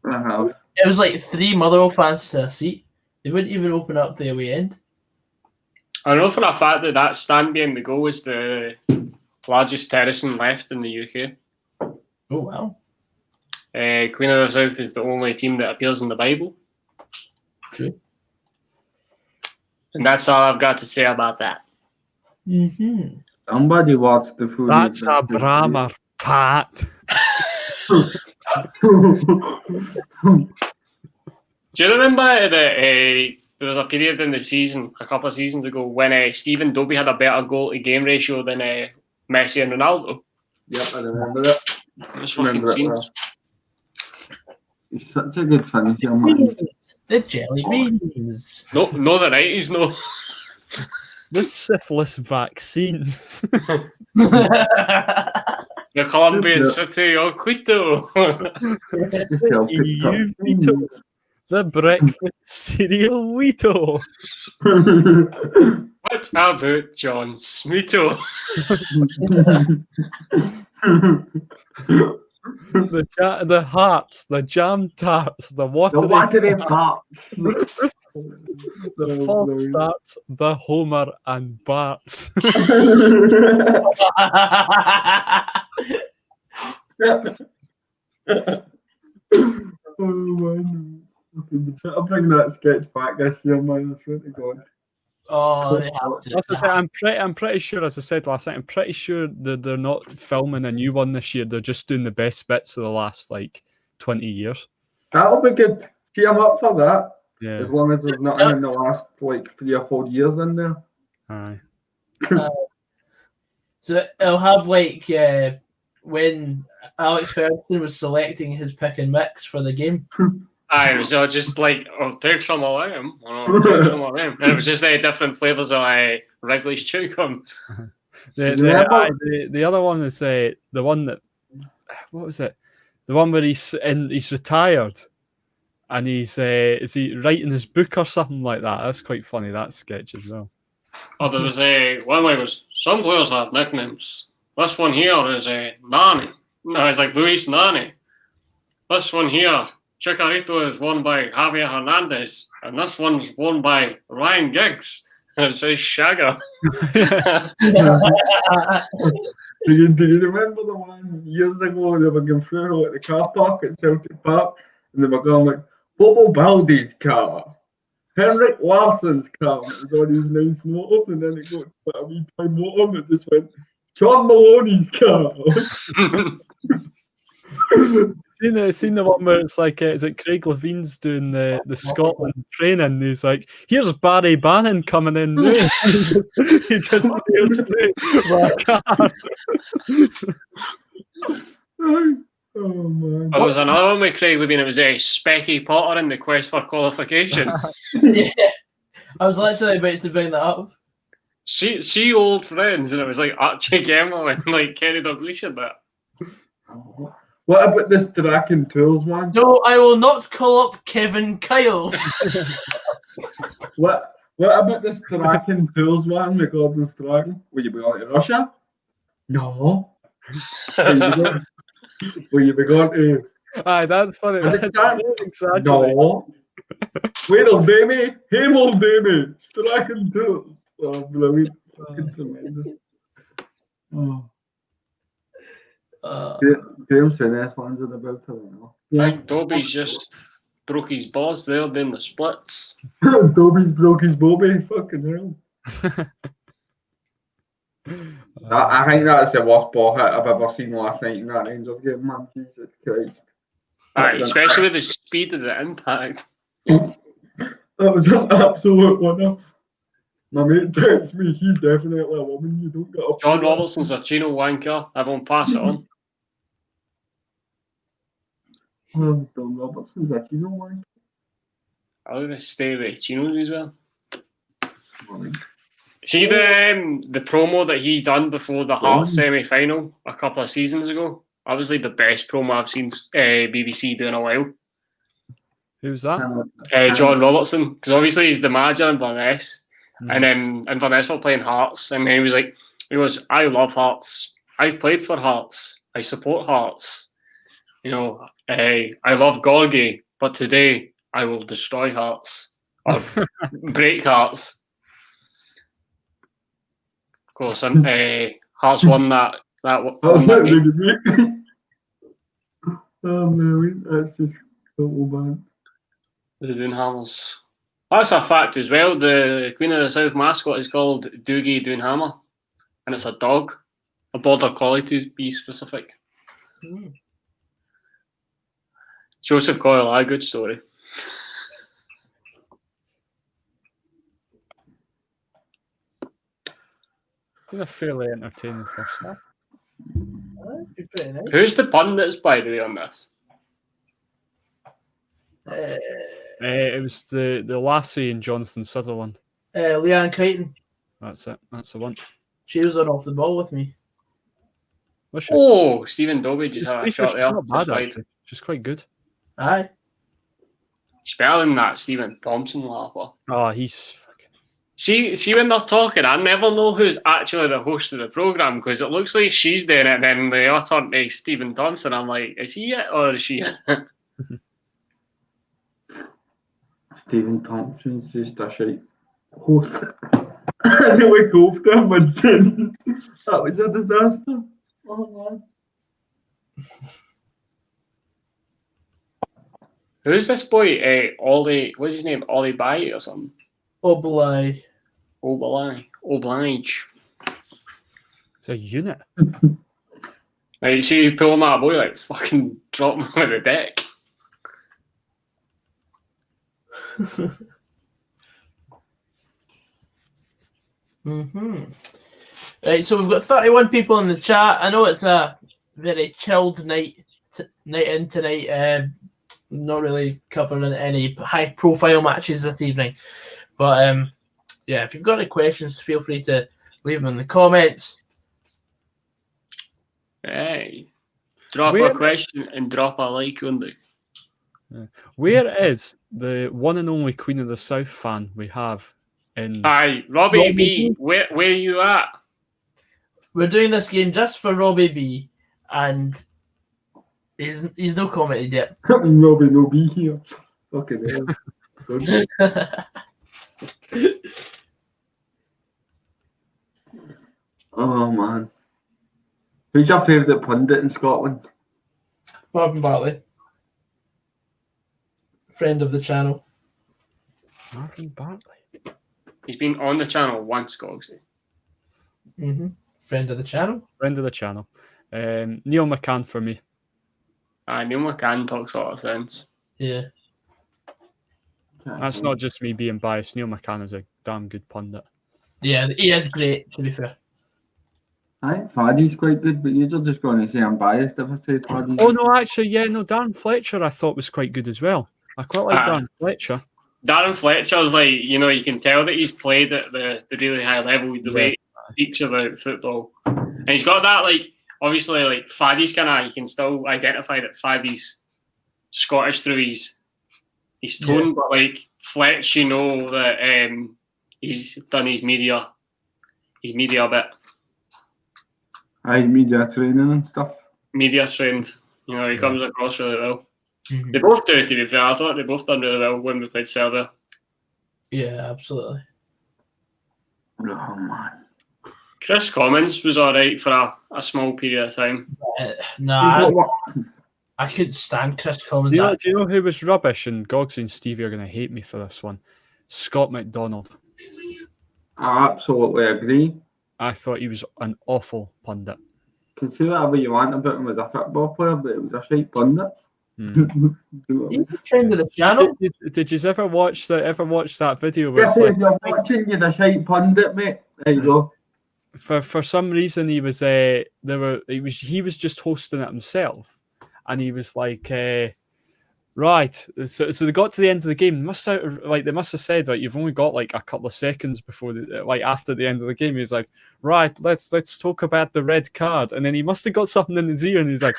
I have. It was like 3 Motherwell fans to a seat. They wouldn't even open up the away end. I know for a fact that stand behind the goal is the largest terracing left in the UK. Oh wow. Queen of the South is the only team that appears in the Bible. True. And that's all I've got to say about that. Mm-hmm. Somebody watched the food. That's a Brammer, Pat. Do you remember that there was a period in the season, a couple of seasons ago, when Stephen Dobie had a better goal-to-game ratio than Messi and Ronaldo. Yep, I remember it. Those fucking Remember it scenes. He's such a good finisher, man. The jelly beans. No, the 90s, no. The syphilis vaccines. The Colombian Yeah. city of Quito. The Celtic EU Cup. veto. The breakfast cereal veto. What about John Smito? The hearts, the jam tarts, the The watery, watery part. the false starts, the Homer and Barts. Oh man. I'll bring that sketch back this year, man. I swear to God. Oh, they have to. As I said, I'm pretty sure, as I said last night, I'm pretty sure that they're not filming a new one this year. They're just doing the best bits of the last 20 years. That'll be good. See, I'm up for that. Yeah. As long as there's nothing in the last 3 or 4 years in there. Aye. So it'll have when Alex Ferguson was selecting his pick and mix for the game. Aye, it was all just I'll take some of them. I'll take some of them. And it was just different flavours of Wrigley's chew gum. The other one is the one that, what was it? The one where he's retired and is he writing his book or something like that? That's quite funny, that sketch as well. Oh, there was one way was some players have nicknames. This one here is Nani. No, it's like Luis Nani. This one here, Chicharito, is won by Javier Hernandez, and this one's won by Ryan Giggs. And it says Shagger. Do you remember the one years ago they were going through the car park at Celtic Park and they were going like Bobo Baldi's car, Henrik Larsson's car, and it was all these nice motors, and then it got to a wee toy motor and it just went John Maloney's car. Seen the one where it's like, is it Craig Levine's doing the Scotland training? He's like, here's Barry Bannon coming in now. He just steers through my car. Oh man. There was another one with Craig Levine. It was Specky Potter in the quest for qualification. Yeah, I was literally about to bring that up. See old friends, and it was like Archie Gemmill and Kenny Dalglish and that. What about this Draken Tools one? No, I will not call up Kevin Kyle. What about this Draken Tools one with Gordon Strachan? Will you be going to Russia? No. Will you be going to... Aye, that's funny. That's exaggerated. No. Wait on Demi. Him on Demi. Strachan Tools. Oh, brilliant. Fucking tremendous. Oh. Graham saying this one's about to know. I think Dobby's just broke his balls there doing the splits. Dobby broke his bobby. Fucking hell. I think that's the worst ball hit I've ever seen last night in that Rangers game, man. Jesus Christ. Aye, especially with the speed of the impact. That was an absolute winner. My mate texts me, he's definitely a woman. You don't get up. John Robertson's a Chino wanker. Everyone pass it on. John Robertson's a Chino wanker. I'll just stay with Chinos as well. See the promo that he done before the Hearts semi-final a couple of seasons ago? That was the best promo I've seen BBC do in a while. Who's that? John Robertson, because obviously he's the manager in Inverness, and then Inverness were playing Hearts, and then he goes, I love Hearts. I've played for Hearts. I support Hearts. I love Gorgie, but today I will destroy Hearts or break Hearts. Of course, Hearts won that. That's not really great. Oh man, that's just total bad. The Doonhammers. That's a fact as well. The Queen of the South mascot is called Doogie Doonhammer, and it's a dog, a border collie to be specific. Joseph Coyle, a good story. Been a fairly entertaining first half. That'd be pretty nice. Who's the pundits, by the way, on this? It was the lassie and Jonathan Sutherland. Leanne Crichton. That's it. That's the one. She was on off the ball with me. Was she? Oh, Stephen Dobie just had a shot there. Not bad, actually. She's quite good. Aye. She's better than that Stephen Thompson lapper. Oh, he's fucking. See when they're talking, I never know who's actually the host of the programme because it looks like she's doing it and then they all turn to Stephen Thompson. I'm like, is he it or is she it? Stephen Thompson's just a shite host. And we go for him and saying that was a disaster. Oh man. Who's this boy? Ollie, what's his name? Ollie Bay or something? Oblai. Oblige. It's a unit. Like, you see, pulling that boy, like, fucking drop him on the deck. Right, so we've got 31 people in the chat. I know it's a very chilled night in tonight. Not really covering any high-profile matches this evening. But, yeah, if you've got any questions, feel free to leave them in the comments. Hey. Drop a question and drop a like on the... Where is the one and only Queen of the South fan we have in... Aye, Robbie B, where are you at? We're doing this game just for Robbie B, and he's no commented yet. Robbie no be here. Fucking hell. Oh man. Who's your favourite pundit in Scotland? Marvin Bartley. Friend of the channel. Marvin Bartley. He's been on the channel once, Gogsy. Friend of the channel. Friend of the channel. Neil McCann for me. Neil McCann talks a lot of sense. Yeah. That's not just me being biased. Neil McCann is a damn good pundit. Yeah, he is great, to be fair. I think Faddy's quite good, but you're just going to say I'm biased if I say Faddy. Oh, no, actually, yeah, no, Darren Fletcher I thought was quite good as well. I quite like Darren Fletcher. Darren Fletcher's like, you know, you can tell that he's played at the really high level, the way he speaks about football. And he's got that, like, obviously, like, Faddy's kind of, you can still identify that Faddy's Scottish through his tone, but, like, Fletch, you know that he's done his media bit. Aye, media training and stuff. Media trained. You know, he comes across really well. They both do, to be fair. I thought they both done really well when we played Serbia. Yeah, absolutely. Oh, man. Chris Commons was alright for a small period of time. I couldn't stand Chris Commons. Do you know who was rubbish? And Gogsy and Stevie are going to hate me for this one. Scott McDonald. I absolutely agree. I thought he was an awful pundit. Can say whatever you want about him as a football player, but it was a shite pundit. He's a friend of the channel. Did you ever watch that video? Where if you're watching, you're a shite pundit, mate. There you go. For some reason he was just hosting it himself, and he was like, right. So they got to the end of the game. They must have said like you've only got like a couple of seconds before after the end of the game. He was like, right, let's talk about the red card, and then he must have got something in his ear, and he's like,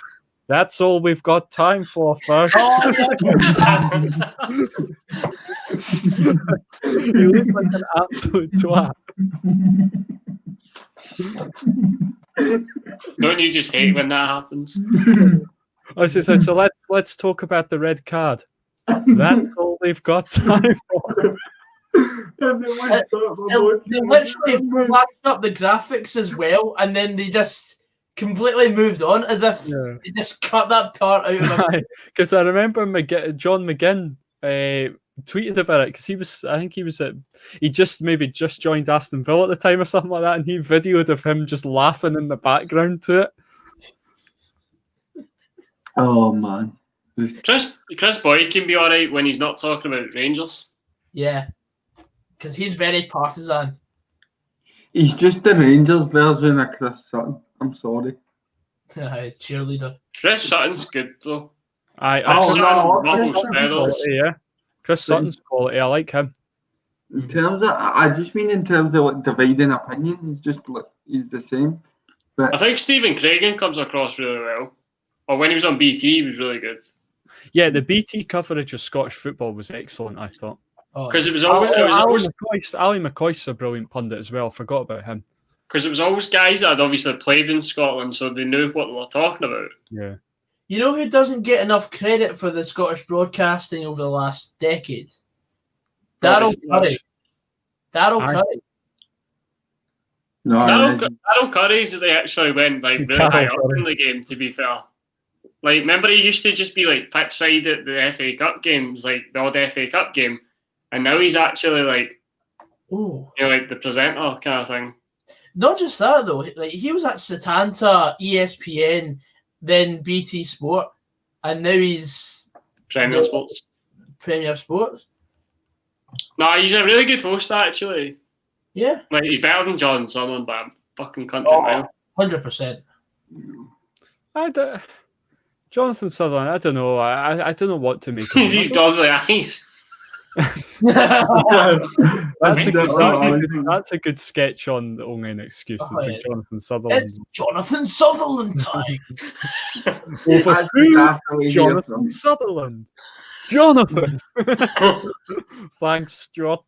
that's all we've got time for first. Oh, He looked like an absolute twat. Don't you just hate when that happens? I said, so let's talk about the red card. That's all they've got time for. They literally flashed up the graphics as well, and then they just completely moved on as if they just cut that part out of it. Because I remember John McGinn tweeted about it because he just joined Aston Villa at the time or something like that, and he videoed of him just laughing in the background to it. Oh man, Chris Boyd can be alright when he's not talking about Rangers. Yeah, because he's very partisan. He's just the Rangers version of Chris Sutton. I'm sorry. Cheerleader. Chris Sutton's good though. I Chris Oh, Sutton, no, Ruffles Chris Sutton's feathers. quality, yeah. Chris Sutton's quality. I like him. In terms of, I just mean in terms of like dividing opinion, he's the same. I think Stephen Craigan comes across really well. Or when he was on BT, he was really good. Yeah, the BT coverage of Scottish football was excellent, I thought. Because it was always Ali McCoist's a brilliant pundit as well. Forgot about him. Because it was always guys that had obviously played in Scotland, so they knew what they were talking about. Yeah. You know who doesn't get enough credit for the Scottish broadcasting over the last decade? Daryl Curry. Daryl Curry. No, Daryl Curry's they actually went like really high up in the game, to be fair. Like, remember he used to just be like pitch side at the FA Cup games, like the odd FA Cup game. And now he's actually like, like the presenter kind of thing. Not just that though, like he was at Setanta, ESPN, then BT Sport, and now he's Premier Sports. Premier Sports. No, he's a really good host actually. Yeah. Like he's better than John Sutherland, but I'm fucking country mile. 100%. Jonathan Sutherland, I don't know. I don't know what to make of him. He's goggly eyes. That's a good sketch on Only an Excuse. Jonathan Sutherland. It's Jonathan Sutherland time. Jonathan Sutherland. Jonathan. Thanks, Stuart.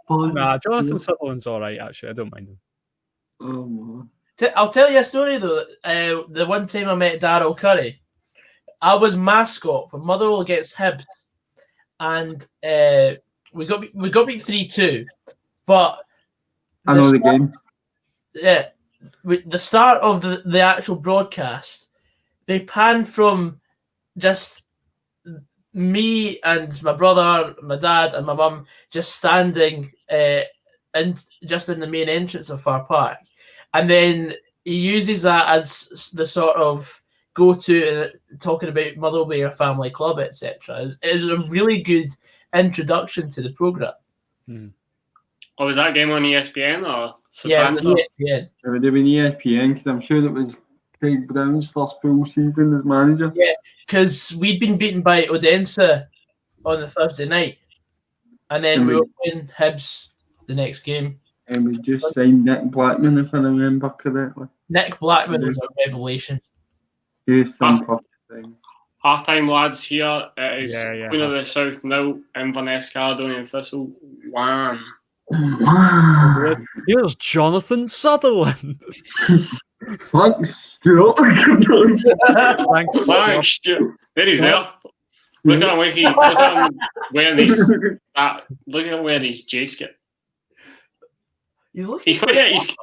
Nah, Jonathan Sutherland's all right. Actually, I don't mind him. Oh, I'll tell you a story though. The one time I met Daryl Curry, I was mascot for Motherwell against Hibs, and we got beat 3-2. But I know the game. Yeah, the start of the actual broadcast, they panned from just me and my brother, my dad, and my mum just standing and just in the main entrance of Far Park, and then he uses that as the sort of go-to talking about Motherwell being a family club, etc. It was a really good introduction to the programme. Oh, was that game on ESPN or Setanta? Yeah, it was ESPN. It would have been ESPN because I'm sure it was Craig Brown's first full season as manager. Yeah, because we'd been beaten by Odense on the Thursday night, and then we were playing Hibs the next game. And we just signed Nick Blackman, if I remember correctly. Nick Blackman was a revelation. Half-time, lads, here. It is Queen of the South now, Inverness, Caledonian Thistle. Wham. Here's Jonathan Sutherland. Thanks, Stuart. Thanks, Stuart. There he's there. Look at him wearing his J-skit. He's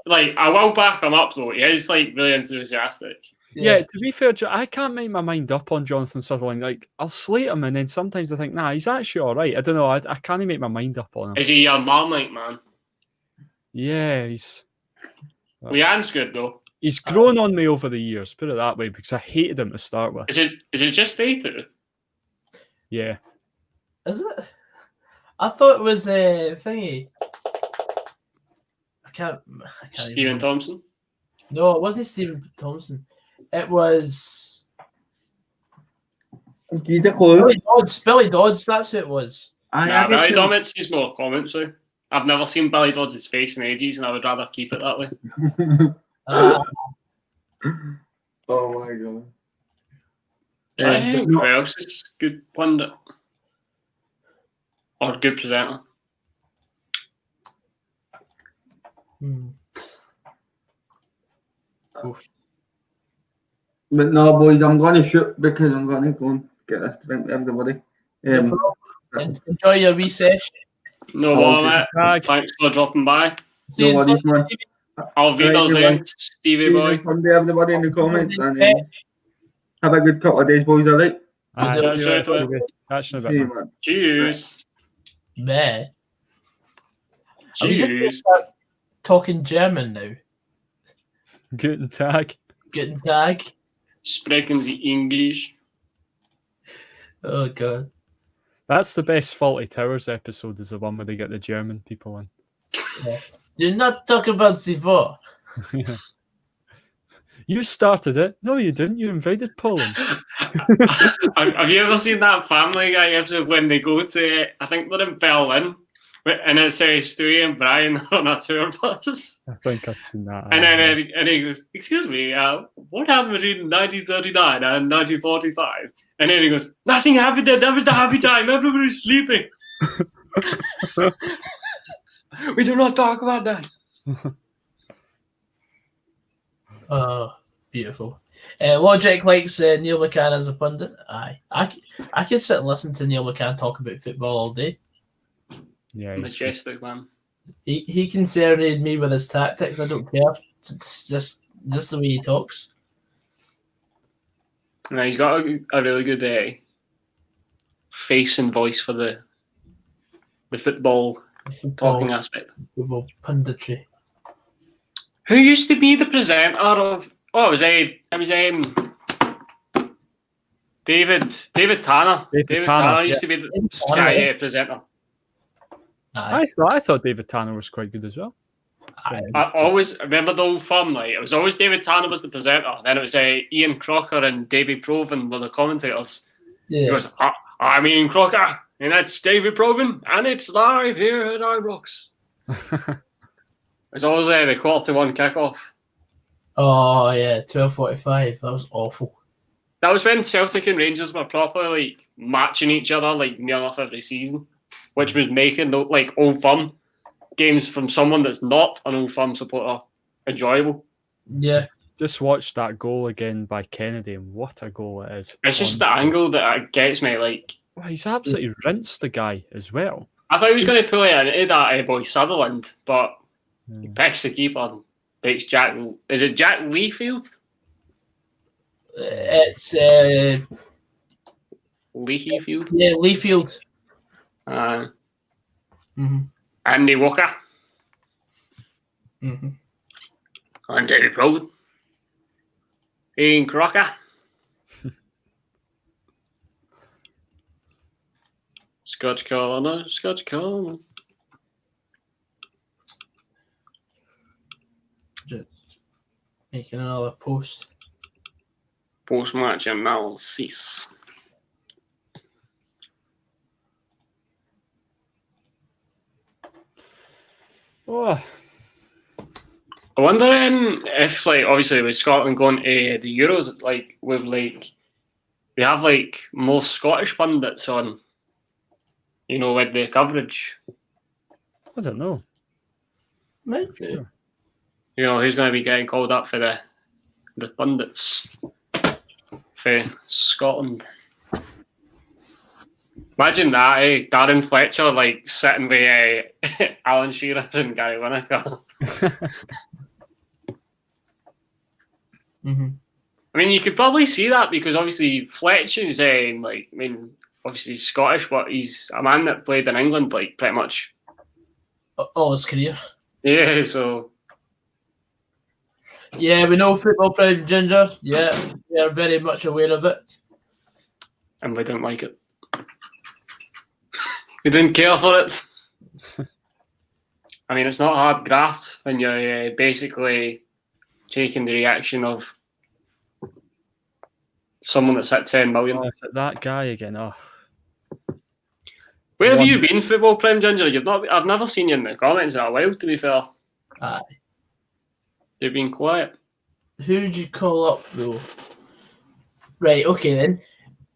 like, I will back him up though. He is like really enthusiastic. Yeah, to be fair, I can't make my mind up on Jonathan Sutherland. Like, I'll slate him, and then sometimes I think, nah, he's actually all right. I don't know. I can't make my mind up on him. Is he your Marmite man? Yeah, he's. Well, Jan's good though. He's grown on me over the years. Put it that way, because I hated him to start with. Is it just they two? Yeah. Is it? I thought it was thingy. I can't Stephen Thompson? No, it wasn't Stephen Thompson. It was Billy Dodds. That's who it was. Billy Dodds is more commentary. I've never seen Billy Dodds' face in ages, and I would rather keep it that way. Oh my god! Try to think who else is good pundit or good presenter. But no, boys, I'm going to shoot because I'm going to go and get this drink to everybody. Enjoy your recess. No bother, mate. Thanks for dropping by. No worries, man. Auf Wiedersehen, Stevie boy. Sunday, everybody in the comments. And, have a good couple of days, boys, all right? Cheers. Meh. Cheers. Talking German now. Guten Tag. Guten Tag. Sprechen Sie English? Oh, God. That's the best Faulty Towers episode, is the one where they get the German people in. Do not talk about the war. Yeah. You started it. No, you didn't. You invaded Poland. Have you ever seen that Family Guy episode when they go to, I think they're in Berlin, and it says Stewie and Brian on a tour bus? I think I've seen that. And then he goes, excuse me, what happened between 1939 and 1945? And then he goes, nothing happened then. That was the happy time. Everybody's sleeping. We do not talk about that. Oh, beautiful. Logic likes Neil McCann as a pundit. Aye. I could sit and listen to Neil McCann talk about football all day. Yeah, Majestic, man. He can serenade me with his tactics. I don't care. It's just the way he talks. No, he's got a really good face and voice for the football talking aspect. Football punditry. Who used to be the presenter of? Oh, it was David Tanner. David Tanner used to be the Sky presenter. I thought David Tanner was quite good as well. I always remember the old Firm. Like, it was always David Tanner was the presenter. Then it was Ian Crocker and Davy Provan were the commentators. Yeah. He goes, I'm Ian Crocker, and that's David Provan, and it's live here at Ibrox. It's always the 1:45 kickoff. Oh yeah, 12:45. That was awful. That was when Celtic and Rangers were properly like matching each other like near enough every season, which was making like Old Firm games from someone that's not an Old Firm supporter enjoyable. Yeah. Just watched that goal again by Kennedy, and what a goal it is. It's just the angle that gets me. Like, well, he's absolutely rinsed the guy as well. I thought he was going to pull it into that boy Sutherland, but he picks the keeper and takes Jack. Is it Jack Leafield? It's Leahyfield. Yeah, Leafield. Andy Walker. Mm-hmm. And David Proud. Ian Crocker. Scotch Corner. Just making another post. Post-match analysis. Oh, I wonder if, like, obviously with Scotland going to the Euros, like, with like we have like more Scottish pundits on, you know, with the coverage. I don't know. Might do. You know, who's going to be getting called up for the pundits for Scotland? Imagine that, Darren Fletcher like sitting with Alan Shearer and Gary Lineker. Mm-hmm. I mean, you could probably see that because obviously Fletcher's obviously Scottish, but he's a man that played in England like pretty much all his career. Yeah, so yeah, we know football proud Ginger. Yeah, we are very much aware of it, and we don't like it. We didn't care for it. I mean, it's not hard graft when you're basically taking the reaction of someone that's hit 10 million. Oh, that guy again. Oh. Where have you been, Football Prime Ginger? I've never seen you in the comments in a while, to be fair. Aye. You've been quiet. Who did you call up, though? Right, okay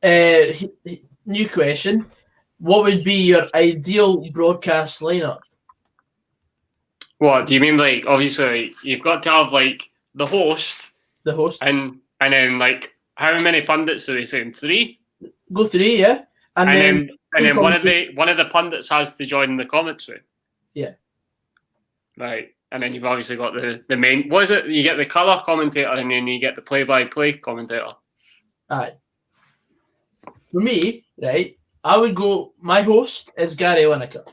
then. New question. What would be your ideal broadcast lineup? What do you mean? Like, obviously, you've got to have like the host, and then like how many pundits are they saying? 3? Go 3, yeah. And then one of the pundits has to join the commentary. Yeah. Right, and then you've obviously got the main. What is it? You get the colour commentator, and then you get the play-by-play commentator. Aye. For me, right. I would go. My host is Gary Lineker.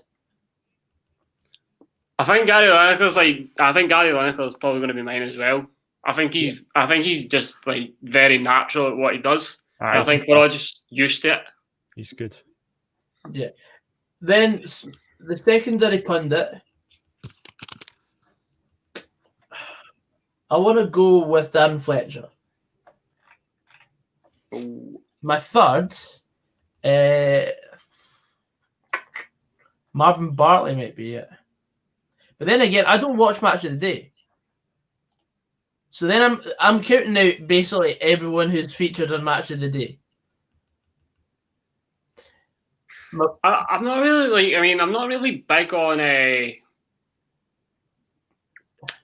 I think Gary Lineker is probably going to be mine as well. I think he's just like very natural at what he does. I think we're all just used to it. He's good. Yeah. Then the secondary pundit, I want to go with Dan Fletcher. Ooh. My third, Marvin Bartley might be it. But then again, I don't watch Match of the Day. So then I'm counting out basically everyone who's featured on Match of the Day. I'm not really I'm not really big on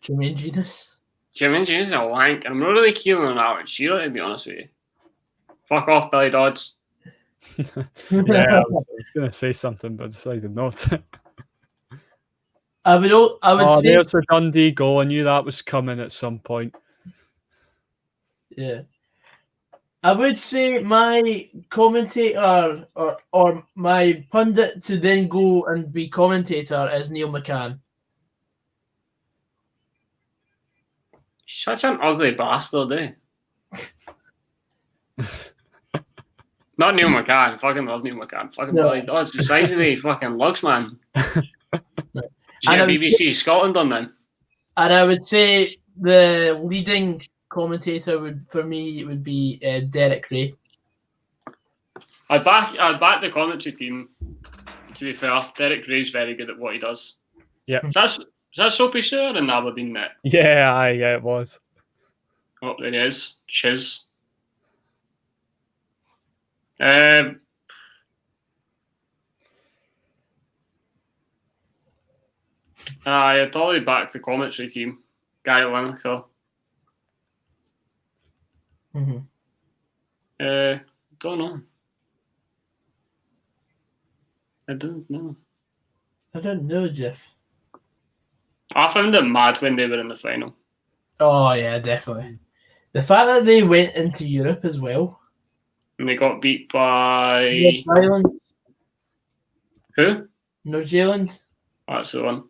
Jermaine Genius. Jermaine James is a wank. I'm not really keen on Alan Shearer, to be honest with you. Fuck off, Billy Dodds. Yeah, I was going to say something, but decided not. I would say there's a Dundee goal. I knew that was coming at some point. Yeah. I would say my commentator or my pundit to then go and be commentator is Neil McCann. Such an ugly bastard, eh? Not Neil McCann. Fucking love Neil McCann. Fucking Billy Dodds. The size of he fucking looks, man. Yeah, BBC Scotland on them. And I would say the leading commentator would be Derek Ray. I'd back the commentary team. To be fair, Derek Ray's very good at what he does. Yeah. Is that Soapy Share in Aberdeen net? Yeah, it was. Oh, there he is. Chiz. I'd probably back the commentary team. Guy Lineker. Mm-hmm. Don't know. I don't know. I don't know, Jeff. I found it mad when they were in the final. Oh yeah, definitely. The fact that they went into Europe as well. And they got beat by North Island. who? New Zealand That's the one.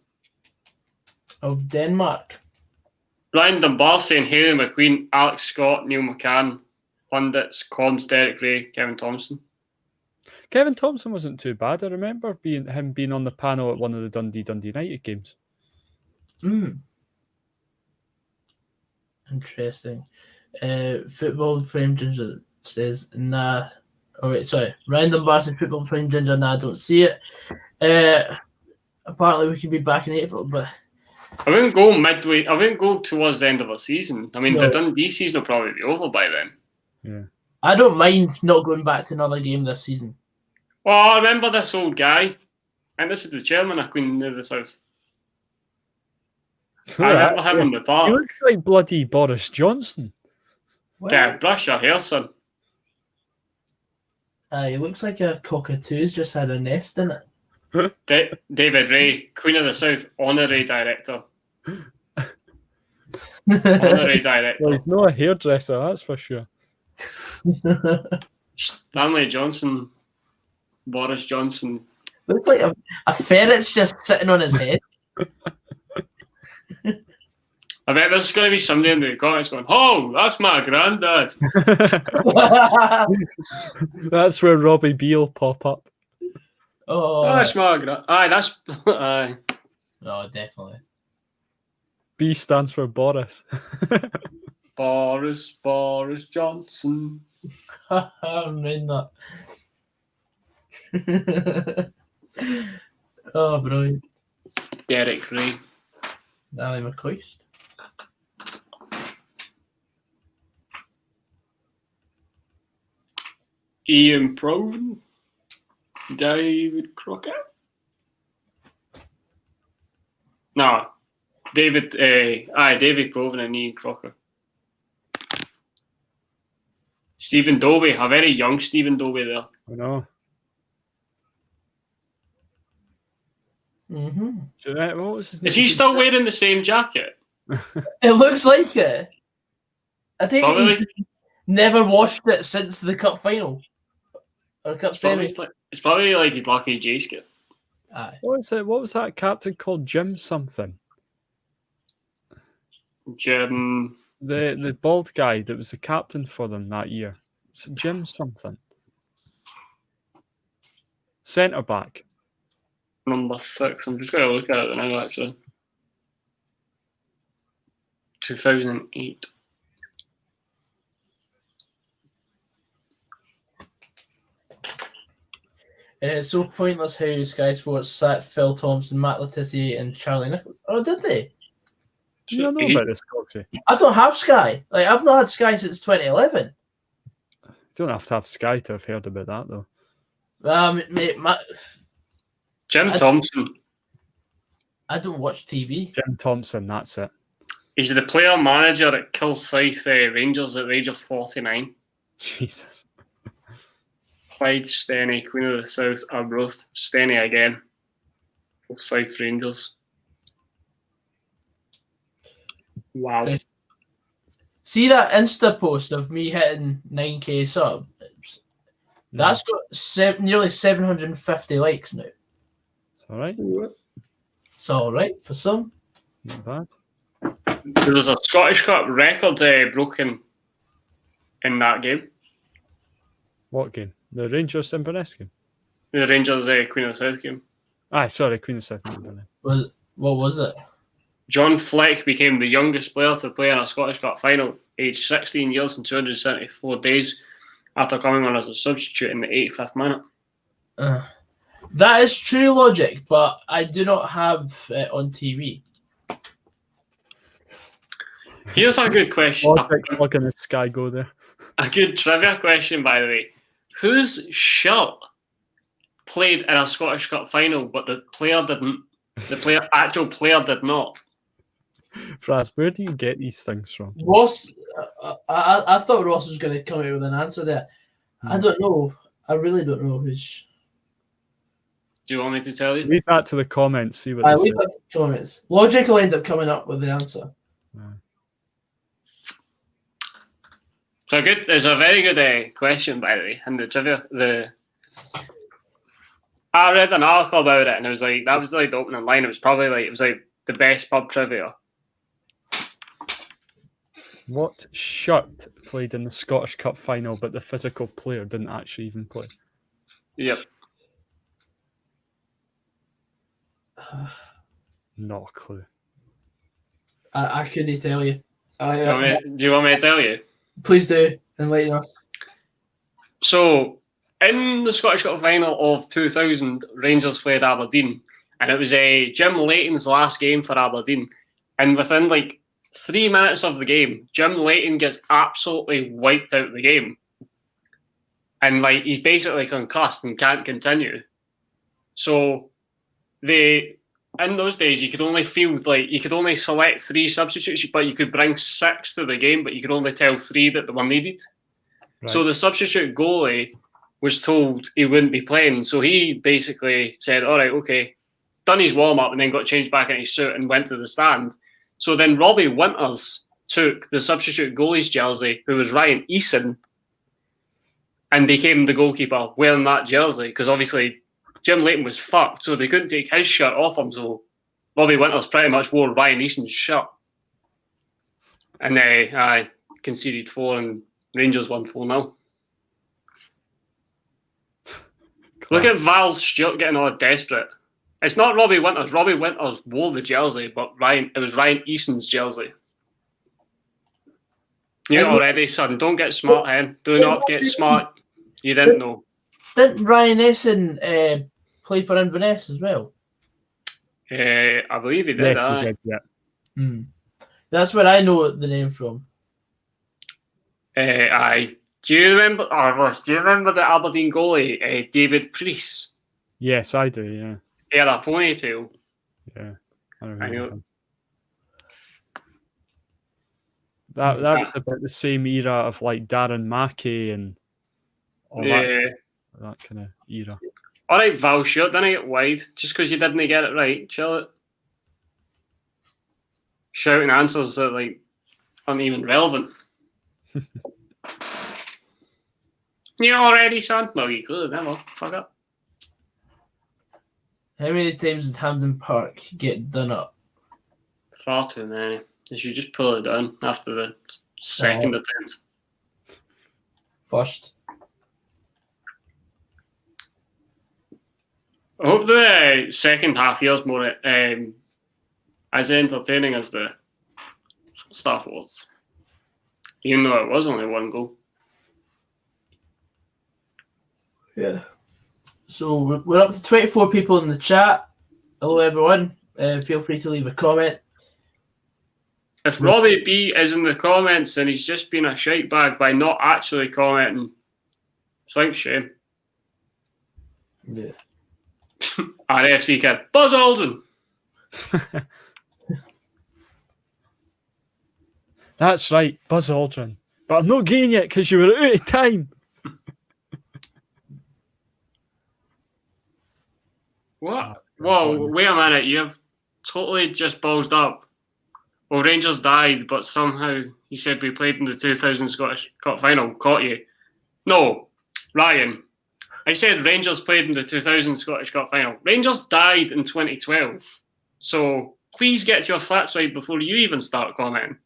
of Denmark. Ryan Dunbar saying Haley McQueen, Alex Scott, Neil McCann, pundits, comms, Derek Ray, Kevin Thompson. Kevin Thompson wasn't too bad. I remember him being on the panel at one of the Dundee United games. Interesting. Football Prime Ginger says, nah. Oh, wait, sorry. Random Bar says Football Prime Ginger, nah, I don't see it. Apparently, we can be back in April, but. I wouldn't go midway. I wouldn't go towards the end of a season. I mean, No. the Dundee season will probably be over by then. Yeah. I don't mind not going back to another game this season. Oh, I remember this old guy. And this is the chairman of Queen of the South. I remember him in the He park. looks like bloody Boris Johnson. Yeah, brush your hair, son. He looks like a cockatoo's just had a nest in it. David Ray, Queen of the South, honorary director. Honorary director. Well, he's not a hairdresser, that's for sure. Stanley Johnson, Boris Johnson. Looks like a ferret's just sitting on his head. I bet there's going to be somebody in the comments going, "Oh, that's my granddad." That's where Robbie B will pop up. Oh, That's my granddad. Aye, that's. Aye. Oh, definitely. B stands for Boris. Boris Johnson. I'm in that. Oh, brilliant. Derek Ray. Ali McCoist. Ian Proven. David Crockett. No. David Proven and Ian Crocker. Stephen Dobie, a very young Stephen Dobie there. I know. Mm-hmm. What was his name? Is he still wearing the same jacket? It looks like it. I think Probably. he's never washed it since the cup final. Or cup semi. It's probably like his lucky J-skit. Aye. What was that captain called? Jim something. Jim. The bald guy that was the captain for them that year. Jim something. Centre back. Number 6. I'm just going to look at it now, actually. 2008. It's so pointless how Sky Sports sacked Phil Thompson, Matt Letizia, and Charlie Nichols. Oh, did they? You don't know about this, Coxie. I don't have Sky. Like, I've not had Sky since 2011. You don't have to have Sky to have heard about that, though. Mate, Jim Thompson. I don't watch TV. Jim Thompson, that's it. He's the player manager at Kilsyth Rangers at the age of 49. Jesus. Clyde, Steny, Queen of the South, Arbroath, Steny again. Kilsyth Rangers. Wow. See that Insta post of me hitting 9k subs? That's got nearly 750 likes now. It's all right. It's all right for some. Not bad. There was a Scottish Cup record broken in that game. What game? The Rangers Inverness game? The Rangers Queen of the South game. Aye, sorry, Queen of South Inverness. What was it? John Fleck became the youngest player to play in a Scottish Cup final, aged 16 years and 274 days, after coming on as a substitute in the 85th minute. That is true logic, but I do not have it on TV. Here's a good question. Look at the Sky go there. A good trivia question, by the way. Whose shirt played in a Scottish Cup final, but the player didn't? The actual player did not. Fraz, where do you get these things from? Ross, I thought Ross was going to come out with an answer there. I don't know. I really don't know who's. Do you want me to tell you? Leave that to the comments. See what I they leave say. that to the comments. Logic will end up coming up with the answer. So good. It's a very good question, by the way. And the trivia, I read an article about it, and it was like that was like the opening line. It was like the best pub trivia. What shirt played in the Scottish Cup final, but the physical player didn't actually even play? Yep. Not a clue. I couldn't tell you. Do you want me to tell you? Please do, enlighten us. So, in the Scottish Cup final of 2000, Rangers played Aberdeen, and it was Jim Leighton's last game for Aberdeen. And within like 3 minutes of the game, Jim Leighton gets absolutely wiped out of the game. And like he's basically concussed and can't continue. So in those days you could only select 3 substitutes, but you could bring 6 to the game, but you could only tell 3 that they were needed. Right. So the substitute goalie was told he wouldn't be playing. So he basically said, all right, okay, done his warm-up and then got changed back in his suit and went to the stand. So then Robbie Winters took the substitute goalie's jersey, who was Ryan Eason, and became the goalkeeper wearing that jersey, because obviously Jim Leighton was fucked, so they couldn't take his shirt off him, so Robbie Winters pretty much wore Ryan Eason's shirt. And I conceded 4 and Rangers won 4-0. Look at Val Stewart getting all desperate. It's not Robbie Winters. Robbie Winters wore the jersey, but it was Ryan Eason's jersey. You're already, son. Don't get smart, hen. Do not get smart. You didn't know. Didn't Ryan Eason play for Inverness as well? I believe he did. Yeah, he did, yeah. That's where I know the name from. Do you remember? Do you remember the Aberdeen goalie, David Priest? Yes, I do. Yeah. He had a ponytail. Yeah, I remember him. That was about the same era of like Darren Mackey and all that kind of era. All right, Val Stewart, didn't I get wide just because you didn't get it right? Chill it. Shouting answers that like aren't even relevant. You already, son? Well, you could have never. Fuck up. How many times did Hampden Park get done up? Far too many. They should just pull it down after the second attempt. First. I hope the second half feels more as entertaining as the stuff was, even though it was only one goal. Yeah. So we're up to 24 people in the chat. Hello, everyone. Feel free to leave a comment. If Robbie B is in the comments and he's just been a shite bag by not actually commenting, thanks, shame. Yeah. RFC kid, Buzz Aldrin. That's right, Buzz Aldrin. But I'm not getting yet because you were out of time. What? Whoa, wait a minute. You have totally just ballsed up. Well, Rangers died, but somehow you said we played in the 2000 Scottish Cup final. Caught you. No, Ryan. I said Rangers played in the 2000 Scottish Cup final. Rangers died in 2012. So please get your facts right before you even start commenting.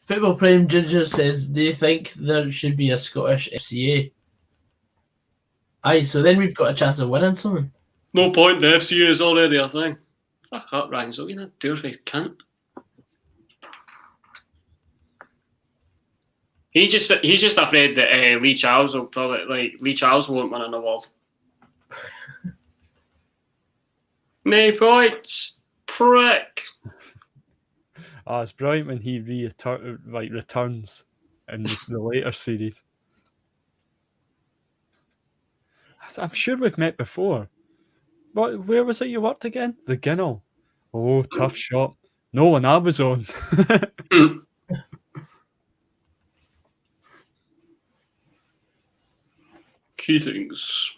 Football Prime Ginger says, do you think there should be a Scottish FCA? Aye, so then we've got a chance of winning something. No point, the FCA is already a thing. Fuck up, Ryan. So you know, dirty cunt. He's just afraid that Lee Charles will probably Lee Charles won't win an award. No points, prick. Oh, it's brilliant when he returns in the later series. I'm sure we've met before. But where was it you worked again? The Ginnell. Oh, tough shot. No one I was on. Keatings.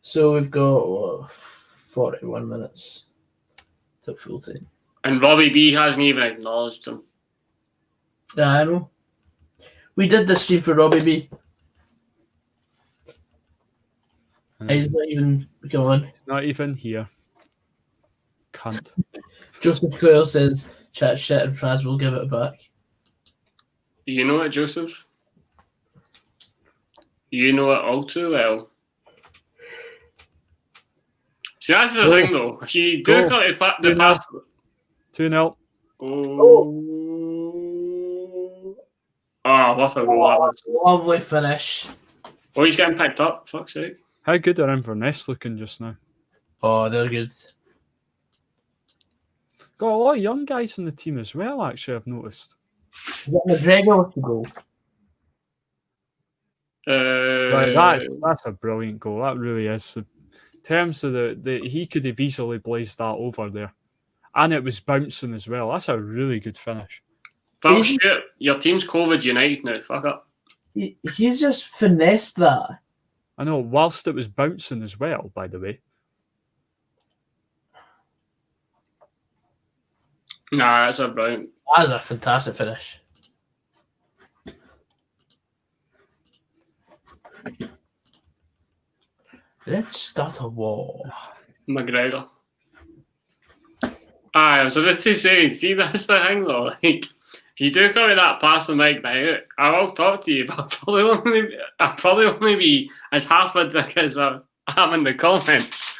So we've got 41 minutes. Took full time. And Robbie B hasn't even acknowledged him. Yeah, I know. We did the stream for Robbie B. He's not even going. Not even here. Cunt. Joseph Coyle says, chat shit and Fraz will give it back. You know it, Joseph? You know it all too well. See, that's the thing, though. If you do come to the past... 2-0. Oh, what a goal that was. Lovely finish. Oh, he's getting picked up. Fuck's sake. How good are Inverness looking just now? Oh, they're good. Got a lot of young guys in the team as well, actually, I've noticed. You got McGregor with the goal. That's a brilliant goal. That really is. In terms of he could have easily blazed that over there. And it was bouncing as well. That's a really good finish. But shit, your team's COVID United now. Fuck up. He's just finessed that. I know, whilst it was bouncing as well, by the way. Nah, that's a brilliant. That's a fantastic finish. Let's start a war. McGregor. I was about to say, see, that's the thing though. Like, if you do come with that pass the mic now, I will talk to you, but I'll probably only be as half a dick as I am in the comments.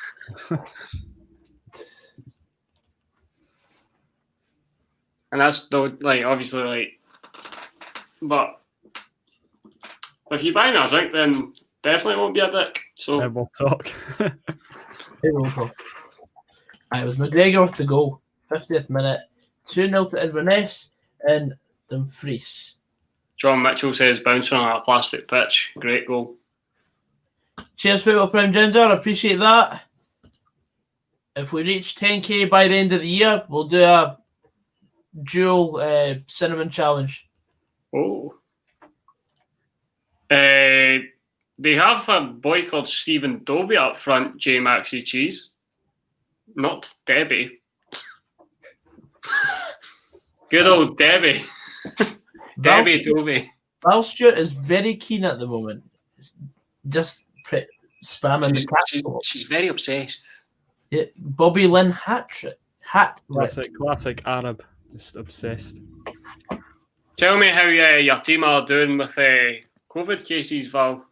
And that's like obviously like, but if you buy me a drink, then definitely won't be a dick. So Then we'll talk. It was McGregor with the goal. 50th minute. 2-0 to Inverness and Dumfries. John Mitchell says bouncing on a plastic pitch. Great goal. Cheers, Football Prime Ginger. Appreciate that. If we reach 10k by the end of the year, we'll do a dual cinnamon challenge. Oh. They have a boy called Stephen Dobie up front, J Maxi Cheese. Not Debbie. Good old Debbie. Debbie Dobie. Val Stewart is very keen at the moment. Just spamming the cat. She's very obsessed. Yeah, Bobby Lynn hat-trick. Classic Arab. Just obsessed. Tell me how your team are doing with COVID cases, Val.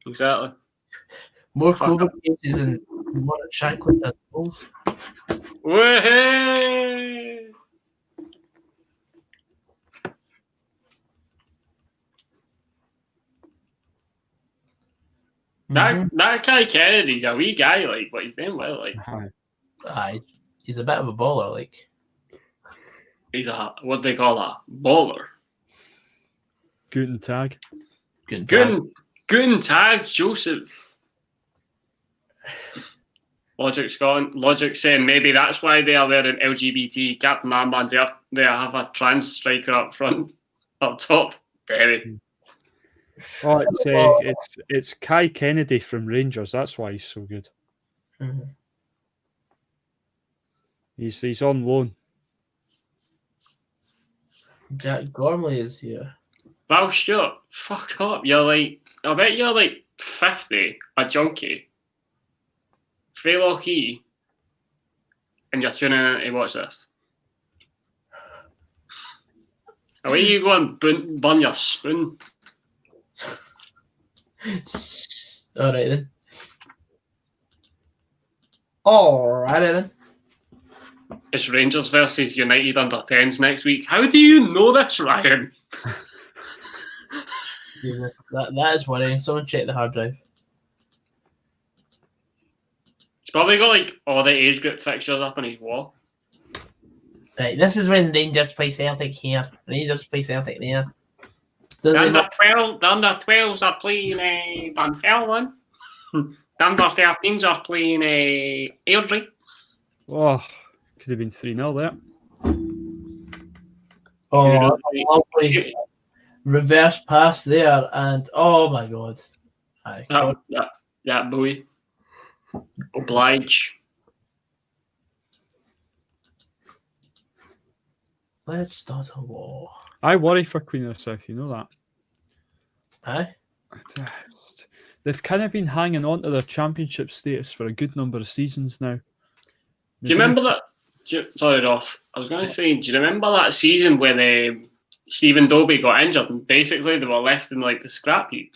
Exactly. More Fuck COVID cases and more Shankland than Wolves. Woohoo! That guy Kennedy's a wee guy, like, but he's doing well, like. Aye, he's a bit of a baller, like. He's a, what they call a baller. Guten Tag. Guten Tag, Joseph. Logic saying maybe that's why they are wearing LGBT Captain armbands. They have a trans striker up front, up top. Very. Oh, it's Kai Kennedy from Rangers. That's why he's so good. Mm-hmm. He's on loan. Jack Gormley is here. Well, Stuart, fuck up. I bet you're like 50, a junkie, fail key, and you're tuning in to watch this. Away you go and burn your spoon. Alright then. Alright then. It's Rangers versus United under 10s next week. How do you know this, Ryan? Yeah, that is worrying. Someone check the hard drive. He's probably got like all the age group fixtures up on his wall. Right, this is when Rangers play Celtic here. Rangers play Celtic there. The under 12s are playing Dunfermline. The under 13s are playing Airdrie. Oh, could have been 3-0 there. Oh, lovely reverse pass there, and oh my god. Aye. That boy. Oblige. Let's start a war. I worry for Queen of the South, you know that. Aye? They've kind of been hanging on to their championship status for a good number of seasons now. Do you remember that? Sorry, Ross. I was going to say, do you remember that season when Stephen Dobie got injured and basically they were left in like the scrap heap?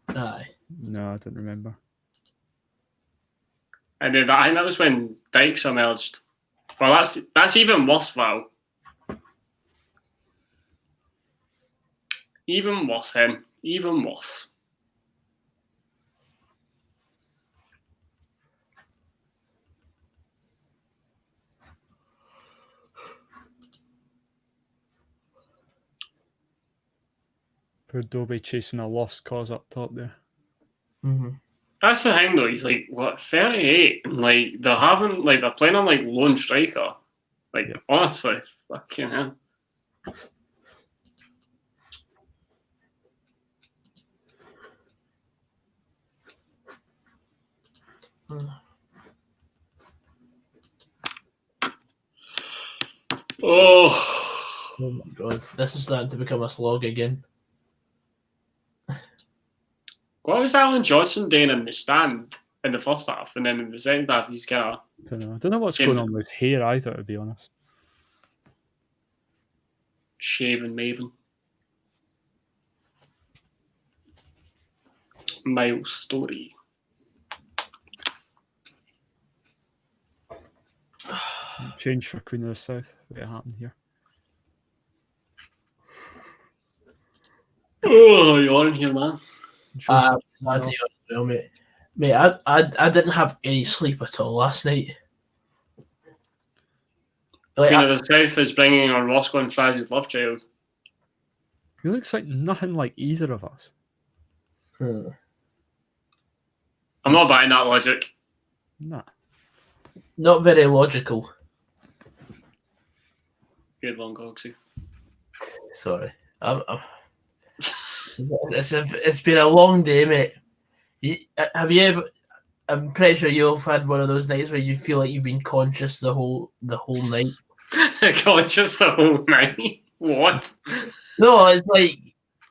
Aye. No, I don't remember. And then I think that was when Dykes emerged. Well, that's even worse, Val. Even worse, Hen. Even worse. Poor Dobie chasing a lost cause up top there. Mm-hmm. That's the thing, though. He's like, what, 38? And like, they're playing on like lone striker. Like, yeah. Honestly, fucking hell. Oh my god, this is starting to become a slog again. What was Alan Johnson doing in the stand in the first half, and then in the second half he's kind of... I don't know what's going on with hair either, to be honest. Shaven Maven. Miles Story. Change for Queen of the South. What happened here? Oh, you're on here, man. Mate, I didn't have any sleep at all last night. Like, Queen of the South is bringing on Rossco and Fraz's love child. He looks like nothing like either of us. I'm not buying that logic. Nah. Not very logical. Good one, Gogsy. Sorry. It's been a long day, mate. Have you ever... I'm pretty sure you've had one of those nights where you feel like you've been conscious the whole night. Conscious the whole night? What? No, it's like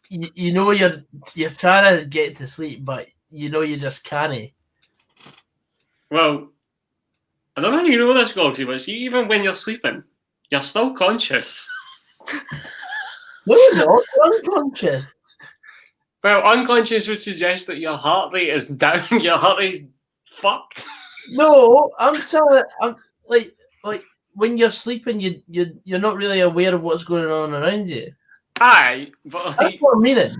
you know you're trying to get to sleep, but you know you just can't. Well, I don't know how you know this, Gogsy, but see, even when you're sleeping, you're still conscious. No, you're not. You're unconscious. Well, unconscious would suggest that your heart rate is down. Your heart rate is fucked. No, I'm telling. I'm like when you're sleeping, you're not really aware of what's going on around you. Aye, but That's like, what I'm meaning.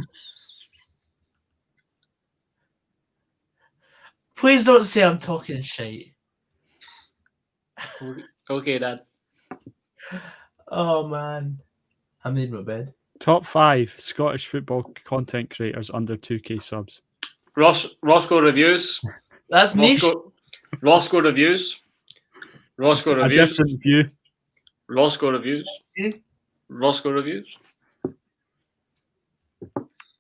Please don't say I'm talking shite. okay, Dad. Oh man, I made my bed. Top 5 Scottish football content creators under 2K subs. Rossco reviews. That's niche. Rossco reviews. Rossco A reviews. different view. Rossco reviews. Roscoe reviews.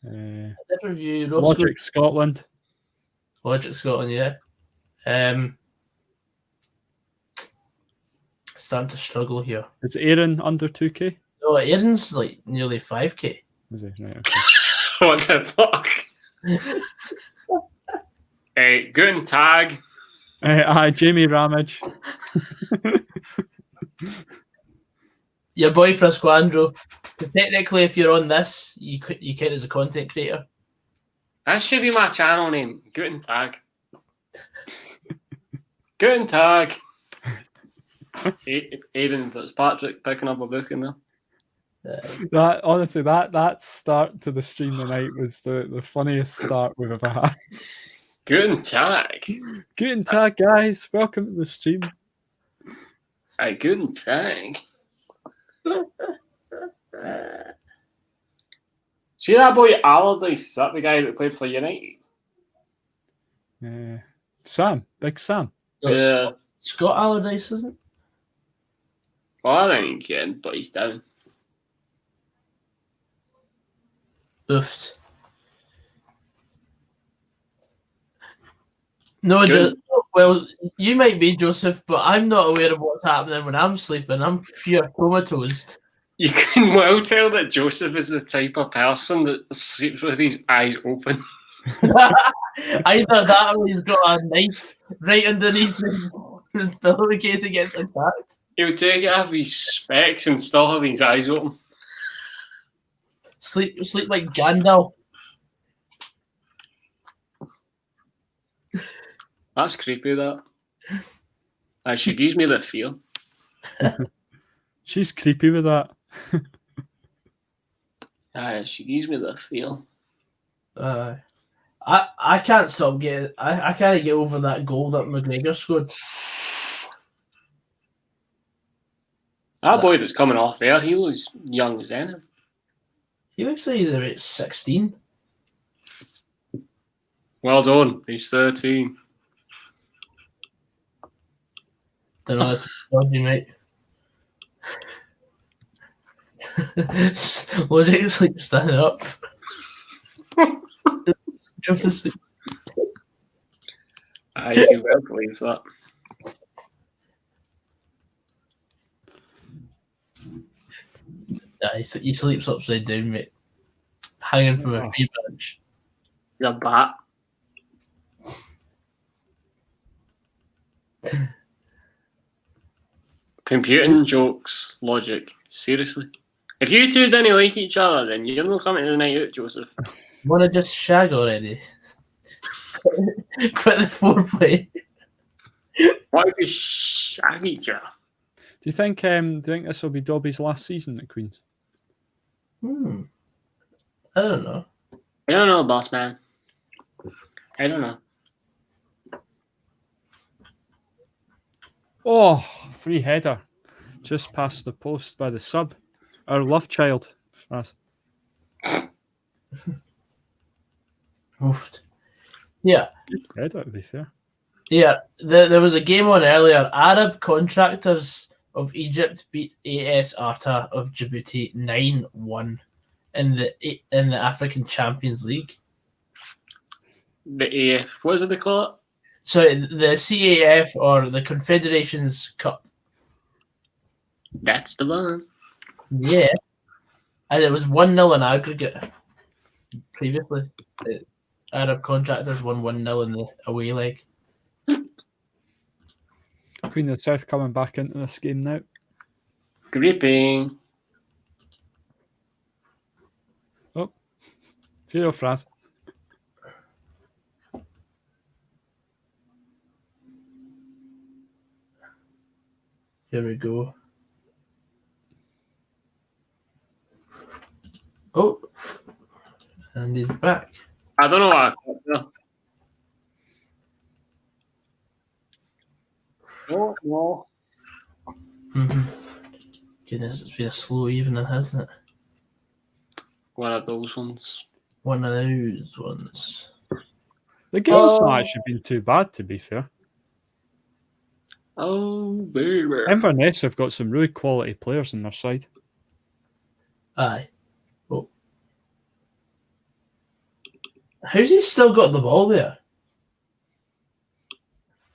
Different view. Logic Scotland. Logic Scotland, yeah. Starting to struggle here. Is Aaron under 2K? Oh, Aaron's like nearly 5K. Is he? Right, okay. What the fuck? Guten Tag. Jamie Ramage. Yer Boy Frazqwandro. Technically, if you're on this, you count as a content creator. That should be my channel name. Guten Tag. Guten Tag. Aidan Fitzpatrick picking up a book in there. That honestly, that start to the stream tonight was the funniest start we've ever had. Guten Tag. Guten Tag, guys. Welcome to the stream. Guten Tag. See that boy Allardyce? Is that the guy that played for United? Sam, Big Sam. Yeah. Scott Allardyce, isn't it? Well, I think he can, but he's down. Oofed. No, well, you might be, Joseph, but I'm not aware of what's happening when I'm sleeping. I'm pure comatose. You can well tell that Joseph is the type of person that sleeps with his eyes open. Either that or he's got a knife right underneath his pillow in case he gets attacked. He'll take it off his specs and still have his eyes open. Sleep like Gandalf. That's creepy, that. She gives me the feel. She's creepy with that. She gives me the feel. I can't stop getting. I can't get over that goal that McGregor scored. That boy that's coming off there, he looks young as anything. He looks like he's about 16. Well done. He's 13. Don't know, that's dodgy, mate. Logic's like standing up. Joseph. I can well believe that. Yeah, he sleeps upside down, mate. Hanging from a tree branch. The bat. Computing jokes, logic. Seriously. If you two didn't like each other, then you're not coming to the night out, Joseph. Wanna just shag already? Quit the foreplay. Why do you shag each other? Do you think this will be Dobby's last season at Queen's? I don't know. I don't know, boss man. I don't know. Oh, free header. Just past the post by the sub. Our love child. Oofed. Yeah. Good header, to be fair. Yeah, there was a game on earlier. Arab Contractors of Egypt beat AS Arta of Djibouti 9-1 in the African Champions League. The AF, what is it they call it? So the CAF, or the Confederations Cup. That's the one. Yeah. And it was 1-0 in aggregate previously. The Arab Contractors won 1-0 in the away leg. Queen of the South coming back into this game now. Gripping. Oh. Cheerio, Fraz. Here we go. Oh, and he's back. I don't know what I thought there. No. Goodness, it's been a slow evening, hasn't it? One of those ones. One of those ones. The game's not actually been too bad, to be fair. Oh, baby. Inverness have got some really quality players on their side. Aye. Oh. How's he still got the ball there?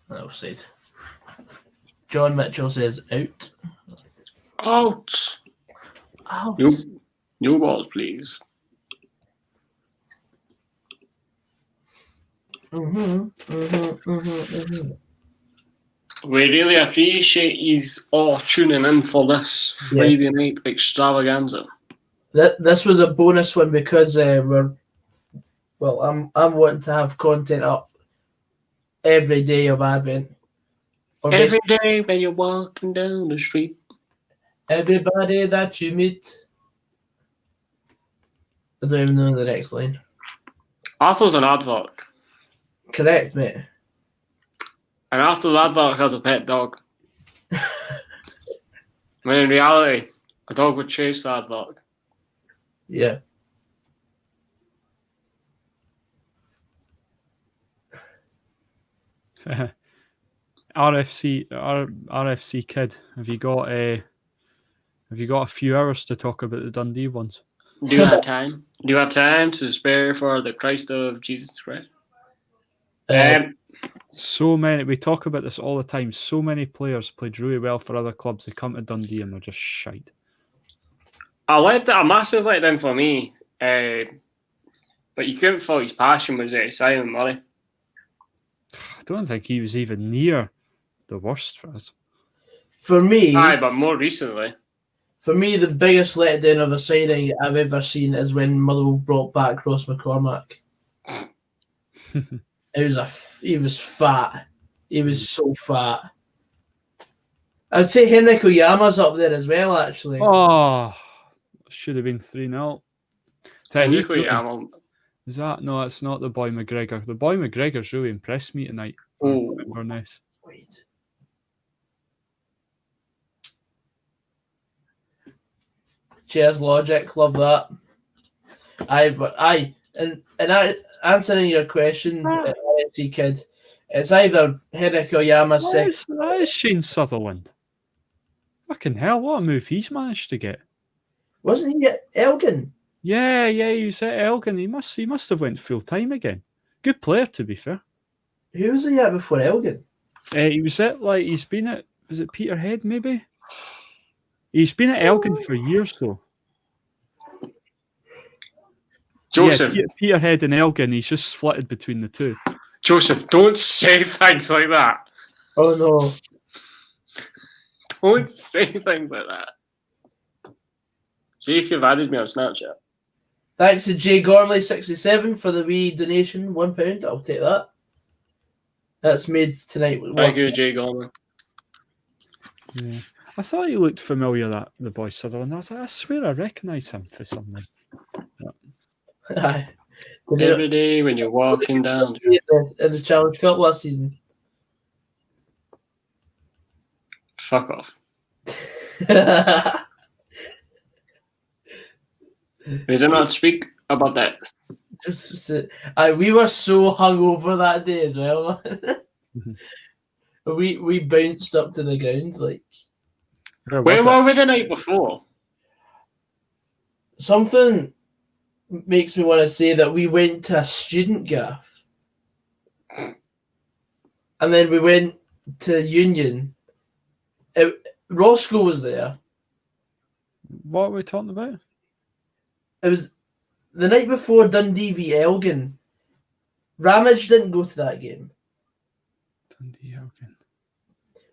Offside. John Mitchell says out. Out. Out. New balls, please. We really appreciate you all tuning in for this Friday night extravaganza. This was a bonus one because I'm wanting to have content up every day of Advent. Every day when you're walking down the street. Everybody that you meet. I don't even know the next line. Arthur's an aardvark. Correct, mate. And after the aardvark has a pet dog. When in reality, a dog would chase the aardvark. Yeah. RFC kid, have you got a few hours to talk about the Dundee ones? Do you have time? Do you have time to spare for the Christ of Jesus Christ? So many. We talk about this all the time. So many players played really well for other clubs. They come to Dundee and they're just shite. A massive letdown for me. But you couldn't fault his passion was Simon Murray. I don't think he was even near the worst for us. For me, aye, but more recently. For me, the biggest letdown of a signing I've ever seen is when Motherwell brought back Ross McCormack. He was fat. He was so fat. I'd say Henrik Oyama's up there as well, actually. Oh, should have been 3-0. Henrik Oyama. Is that? No, it's not the boy McGregor. The boy McGregor's really impressed me tonight. Oh, Inverness. Wait. Cheers, Logic. Love that. And answering your question, IFC kid, it's either Henrik Oyama second. That is Shane Sutherland. Fucking hell, what a move he's managed to get. Wasn't he at Elgin? Yeah, he was at Elgin. He must have went full time again. Good player, to be fair. Who was he at before Elgin? He was at he's been at, was it Peterhead maybe? He's been at Elgin for years though. Joseph. Yeah, Peterhead and Elgin, he's just flitted between the two. Joseph, don't say things like that. Oh no. Don't say things like that. See if you've added me on Snapchat. Thanks to Jay Gormley67 for the wee donation, £1. I'll take that. That's made tonight. Thank you, Jay Gormley. Yeah. I thought he looked familiar, the boy Sutherland. I was like, I swear I recognise him for something. Aye. Every day when you're walking down. In the Challenge Cup last season. Fuck off. We did not speak about that. We were so hungover that day as well. we bounced up to the ground like. Where were we the night before? Something makes me want to say that we went to a student gaff, and then we went to Union. Rossco was there. What are we talking about? It was the night before Dundee v Elgin. Ramage didn't go to that game. Dundee Elgin.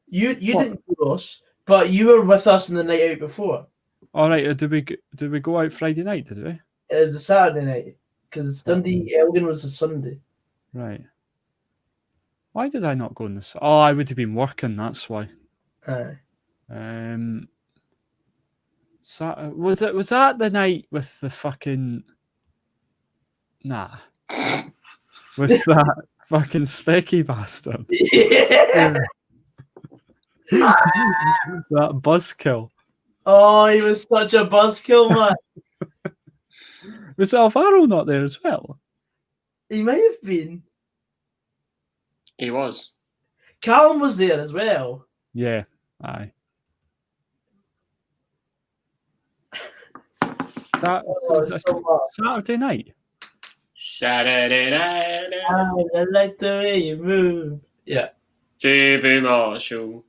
You didn't go, Ross, but you were with us on the night out before. All right. Did we go out Friday night? Did we? It was a Saturday night. because Dundee Elgin was a Sunday. Right. Why did I not go on this? Oh, I would have been working, that's why. Aye. Was that the night with the fucking... Nah. With that fucking specky bastard. Yeah. That buzzkill. Oh, he was such a buzzkill, man. Was Alvaro not there as well? He may have been. He was. Callum was there as well. Yeah, aye. That's Saturday night. Saturday night. I like the way you move. Yeah. Davy Marshall.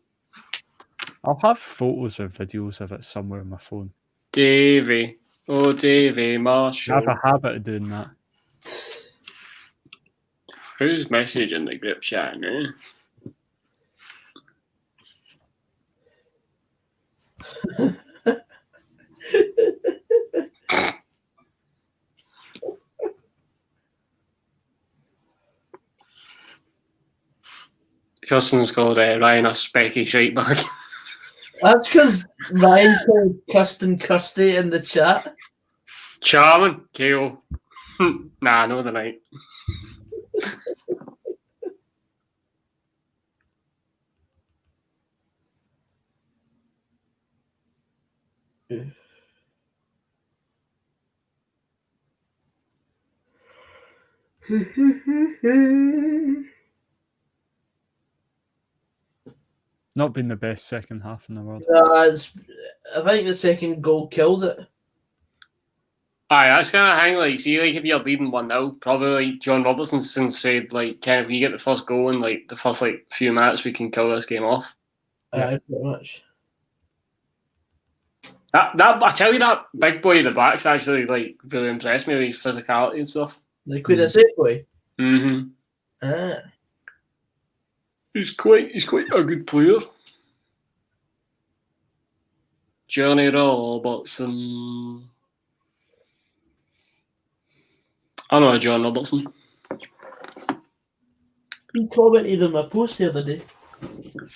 I'll have photos or videos of it somewhere on my phone. Davy. Oh, Davy Marshall. I have a habit of doing that. Who's messaging the group chat now? Kirsten's called Ryan a specky shite bag. That's because Ryan called Kirsten Kirsty in the chat. Charming, KO. Nah, no the night. Not been the best second half in the world. I think the second goal killed it. Aye, that's kind of thing. Like, see, like if you're leading 1-0, probably like John Robertson said, like, if we get the first goal in like the first like few minutes, we can kill this game off. Aye, pretty much. That I tell you, that big boy at the back's actually like really impressed me with his physicality and stuff. The Queen of Safe boy. Mm-hmm. Ah. He's quite a good player. Johnny Robertson. I know John Robertson. He commented on my post the other day.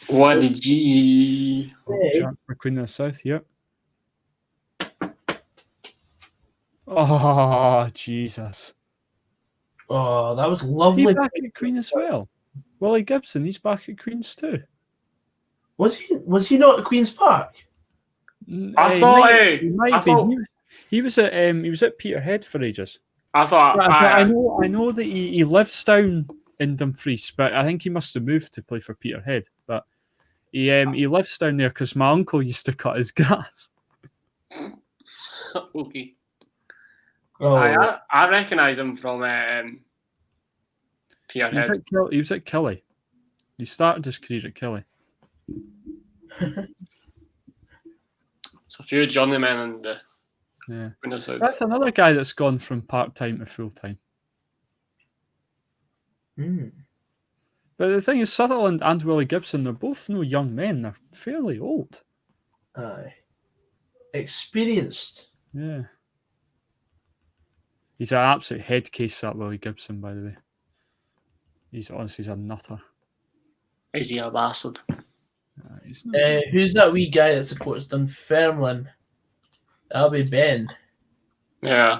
What did you? Jack for Queen of the South, yep. Oh, Jesus. Oh, that was lovely. He's back at Queen as well. Willie Gibson, he's back at Queen's too. Was he not at Queen's Park? I thought he was at Peterhead for ages. I thought I know that he lives down in Dumfries, but I think he must have moved to play for Peterhead. But he lives down there because my uncle used to cut his grass. Okay. Oh, I recognise him from Peterhead. He was at Kelly. He started his career at Kelly. There's a few journeymen in the Yeah. That's another guy that's gone from part-time to full-time. Mm. But the thing is, Sutherland and Willie Gibson, they're both no young men. They're fairly old. Aye. Experienced. Yeah. He's an absolute head case, that Willie Gibson, by the way. He's a nutter. Is he a bastard? Who's that wee guy that supports Dunfermline? That'll be Ben. Yeah.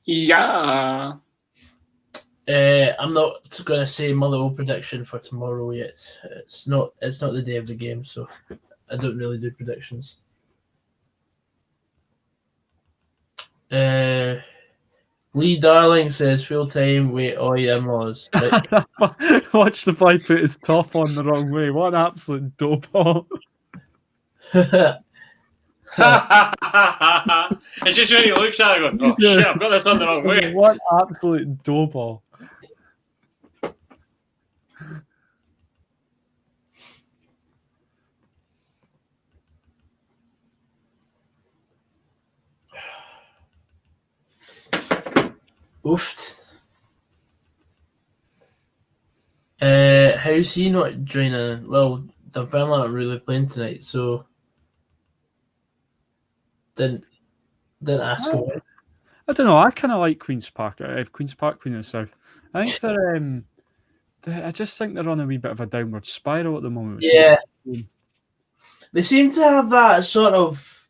Yeah. I'm not going to say Motherwell prediction for tomorrow yet. It's not the day of the game, so I don't really do predictions. Lee Darling says full time. Wait, oh yeah, Moz. Right. Watch the boy put his top on the wrong way. What an absolute dope. It's just when he looks at it, going, "Oh shit, I've got this on the wrong way." What absolute dope. Oofed. How's he not joining? Well, Dunfermline aren't really playing tonight, so didn't ask him. I don't know. I kind of like Queen's Park. Queen's Park, Queen of the South. I think I just think they're on a wee bit of a downward spiral at the moment. Yeah, they seem to have that sort of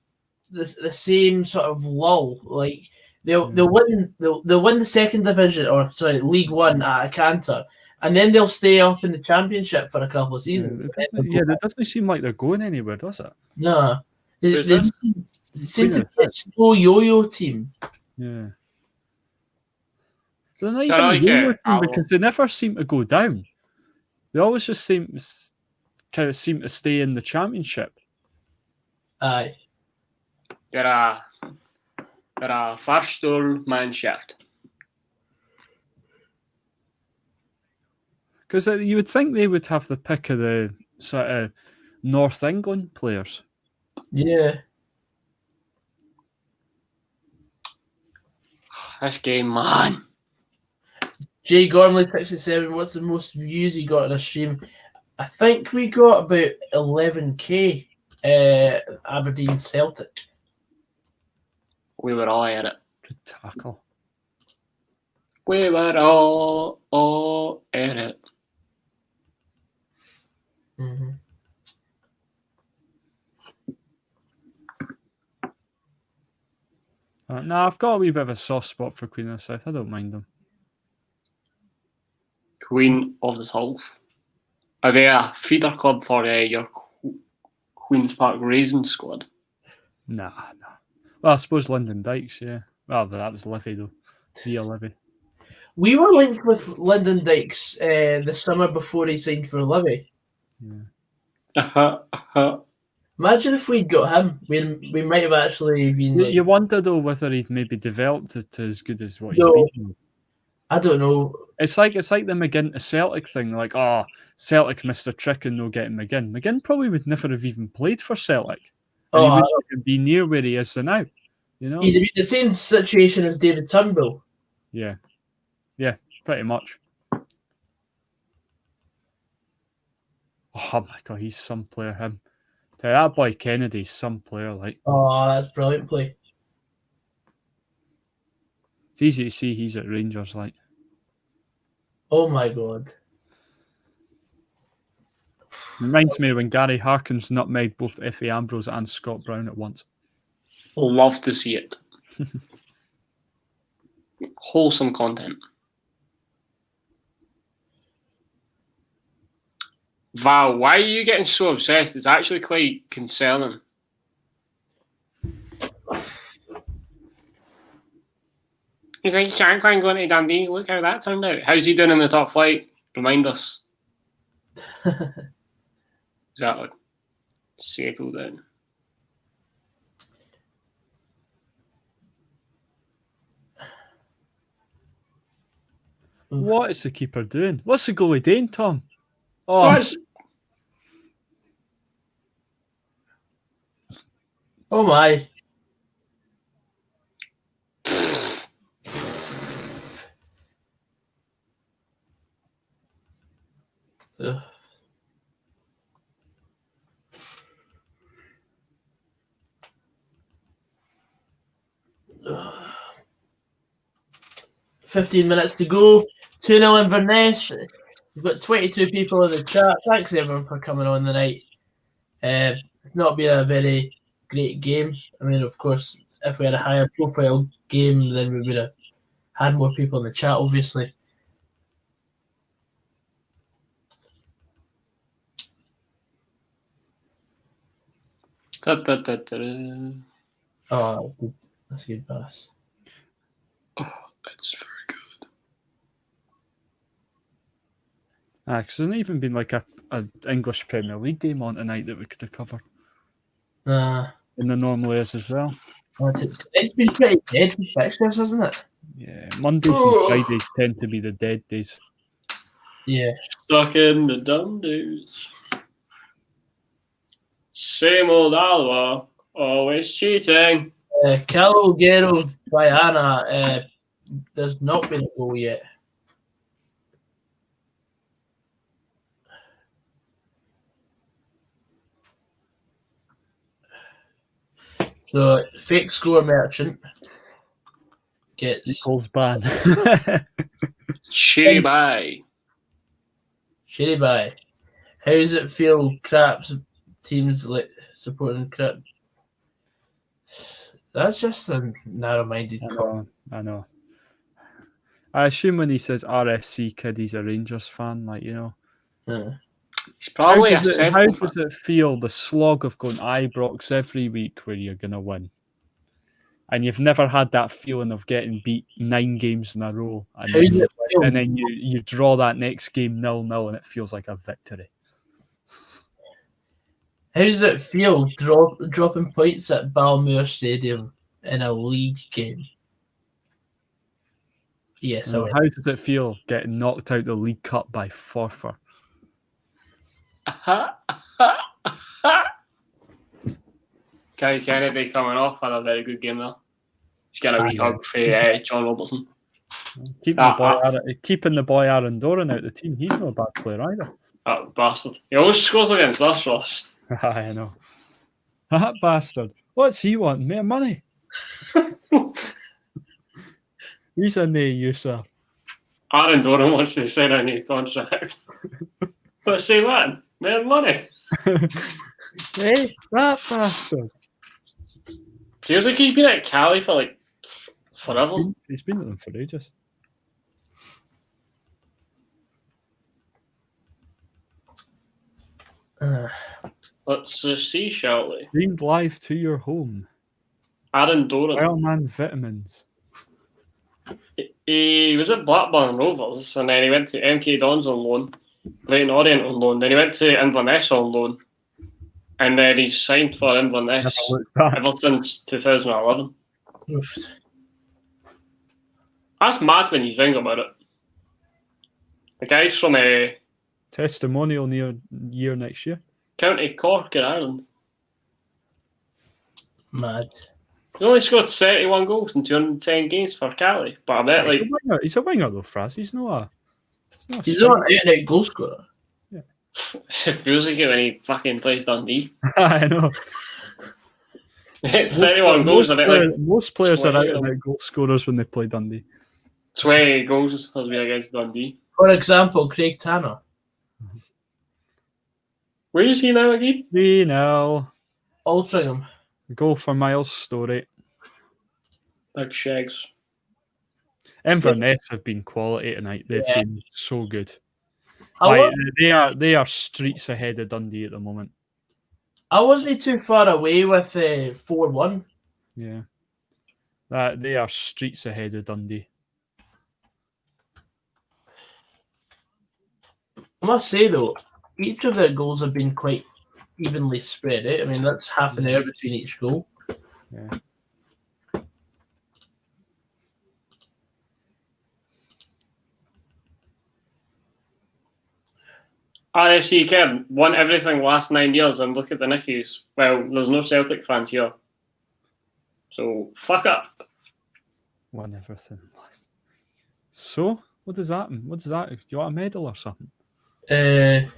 the same sort of lull. Like they'll win the second division, or sorry, League One at a canter, and then they'll stay up in the Championship for a couple of seasons. It doesn't seem like they're going anywhere, does it? No, they seem to be a Queen slow yo-yo team. Yeah. They're not So even I like a yo-yo it. team because they never seem to go down. They always just seem to stay in the Championship. Aye. They're a Fahrstuhlmannschaft. Because you would think they would have the pick of the sort of North England players. Yeah. This game, man. Jay Gormley 67. What's the most views he got on a stream? I think we got about 11k. Aberdeen Celtic. We were all at it. Good tackle. We were all at it. Mm-hmm. No, I've got a wee bit of a soft spot for Queen of the South. I don't mind them. Queen of the South. Are they a feeder club for your Queen's Park Racing squad? Nah. Well, I suppose Lyndon Dykes, yeah. Well, that was Livy, though. Via Livy. We were linked with Lyndon Dykes the summer before he signed for Livy. Yeah. Imagine if we'd got him. We might have actually been. You wonder, though, whether he'd maybe developed it to as good as what he's been. I don't know. It's like the McGinn to Celtic thing. Like, Celtic missed a trick and no getting McGinn. McGinn probably would never have even played for Celtic. And he wouldn't even be near where he is now. You know, he'd be the same situation as David Turnbull. Yeah, pretty much. Oh my God, he's some player. Him. Tell you, that boy Kennedy's some player. Like, oh, that's brilliant play. It's easy to see he's at Rangers. Like, oh my God. Reminds me of when Gary Harkins nutmegged both Effie Ambrose and Scott Brown at once. Love to see it. Wholesome content. Val, why are you getting so obsessed? It's actually quite concerning. He's like, Shankline going to Dundee. Look how that turned out. How's he doing in the top flight? Remind us. Exactly. Settle down. What is the keeper doing? What's the goalie doing, Tom? Oh, oh my. Ugh. Ugh. 15 minutes to go. 2-0 Inverness. We've got 22 people in the chat. Thanks everyone for coming on the night. It's not been a very great game. I mean, of course, if we had a higher profile game, then we would have had more people in the chat, obviously. Oh, That's a good pass. Oh, that's very good. because there's not even been like a English Premier League game on tonight that we could have covered. Nah. And there normally is as well. It's been pretty dead with fixtures, hasn't it? Yeah, Mondays and Fridays tend to be the dead days. Yeah. Stuck in the Dundies. Same old Alva, always cheating. Calogero Diana, there's not been a goal yet. So fake score merchant gets Equals ban. Shitty bye. shitty by. How does it feel? Craps teams supporting crap. That's just a narrow-minded comment. I know. I assume when he says RSC kid, he's a Rangers fan, like, you know. He's probably a How Seville fan. does it feel, the slog of going Ibrox every week where you're going to win? And you've never had that feeling of getting beat 9 games in a row. And How does it feel? then you draw that next game 0-0 and it feels like a victory. How does it feel dropping points at Balmoor Stadium in a league game? Yes, I How will. does it feel getting knocked out the League Cup by Forfar? Kai Kennedy coming off had a very good game there. He's got a wee hug for John Robertson. Keeping the boy Aaron Doran out of the team. He's not a bad player either. That bastard. He always scores against us, Ross. I know. That bastard. What's he want? More money. He's a no user. Aaron Doran wants to sign a new contract. But say what? More money. Hey, that bastard. Feels like he's been at Cali for like forever. He's been at them for ages. Let's see, shall we? Streamed live to your home. Aaron Doran. Wellman Vitamins. He was at Blackburn Rovers and then he went to MK Dons on loan, Leyton Orient on loan, then he went to Inverness on loan, and then he's signed for Inverness ever since 2011. Oof. That's mad when you think about it. The guy's from a Testimonial year next year. County Cork in Ireland. Mad. He only scored 31 goals in 210 games for Cali, but I bet like He's a winger though, Fraz. He's not He's not an out-and-out goal scorer. it feels like it when he fucking plays Dundee. I know. 31 goals, I bet like most players are 20 out goal scorers when they play Dundee. 20 goals has been against Dundee. For example, Craig Tanner. Where is he now again? 3-0. Altrincham. Goal for Miles Story. Big Shags. Inverness have been quality tonight. They've been so good. I They are streets ahead of Dundee at the moment. wasn't too far away with 4-1. Yeah. They are streets ahead of Dundee. I must say though, each of their goals have been quite evenly spread out. I mean, that's half an hour between each goal. Yeah. RFC Kid won everything last 9 years, and look at the Nickies. Well, there's no Celtic fans here. So, fuck up. Won everything. So, what does that mean? Do you want a medal or something? They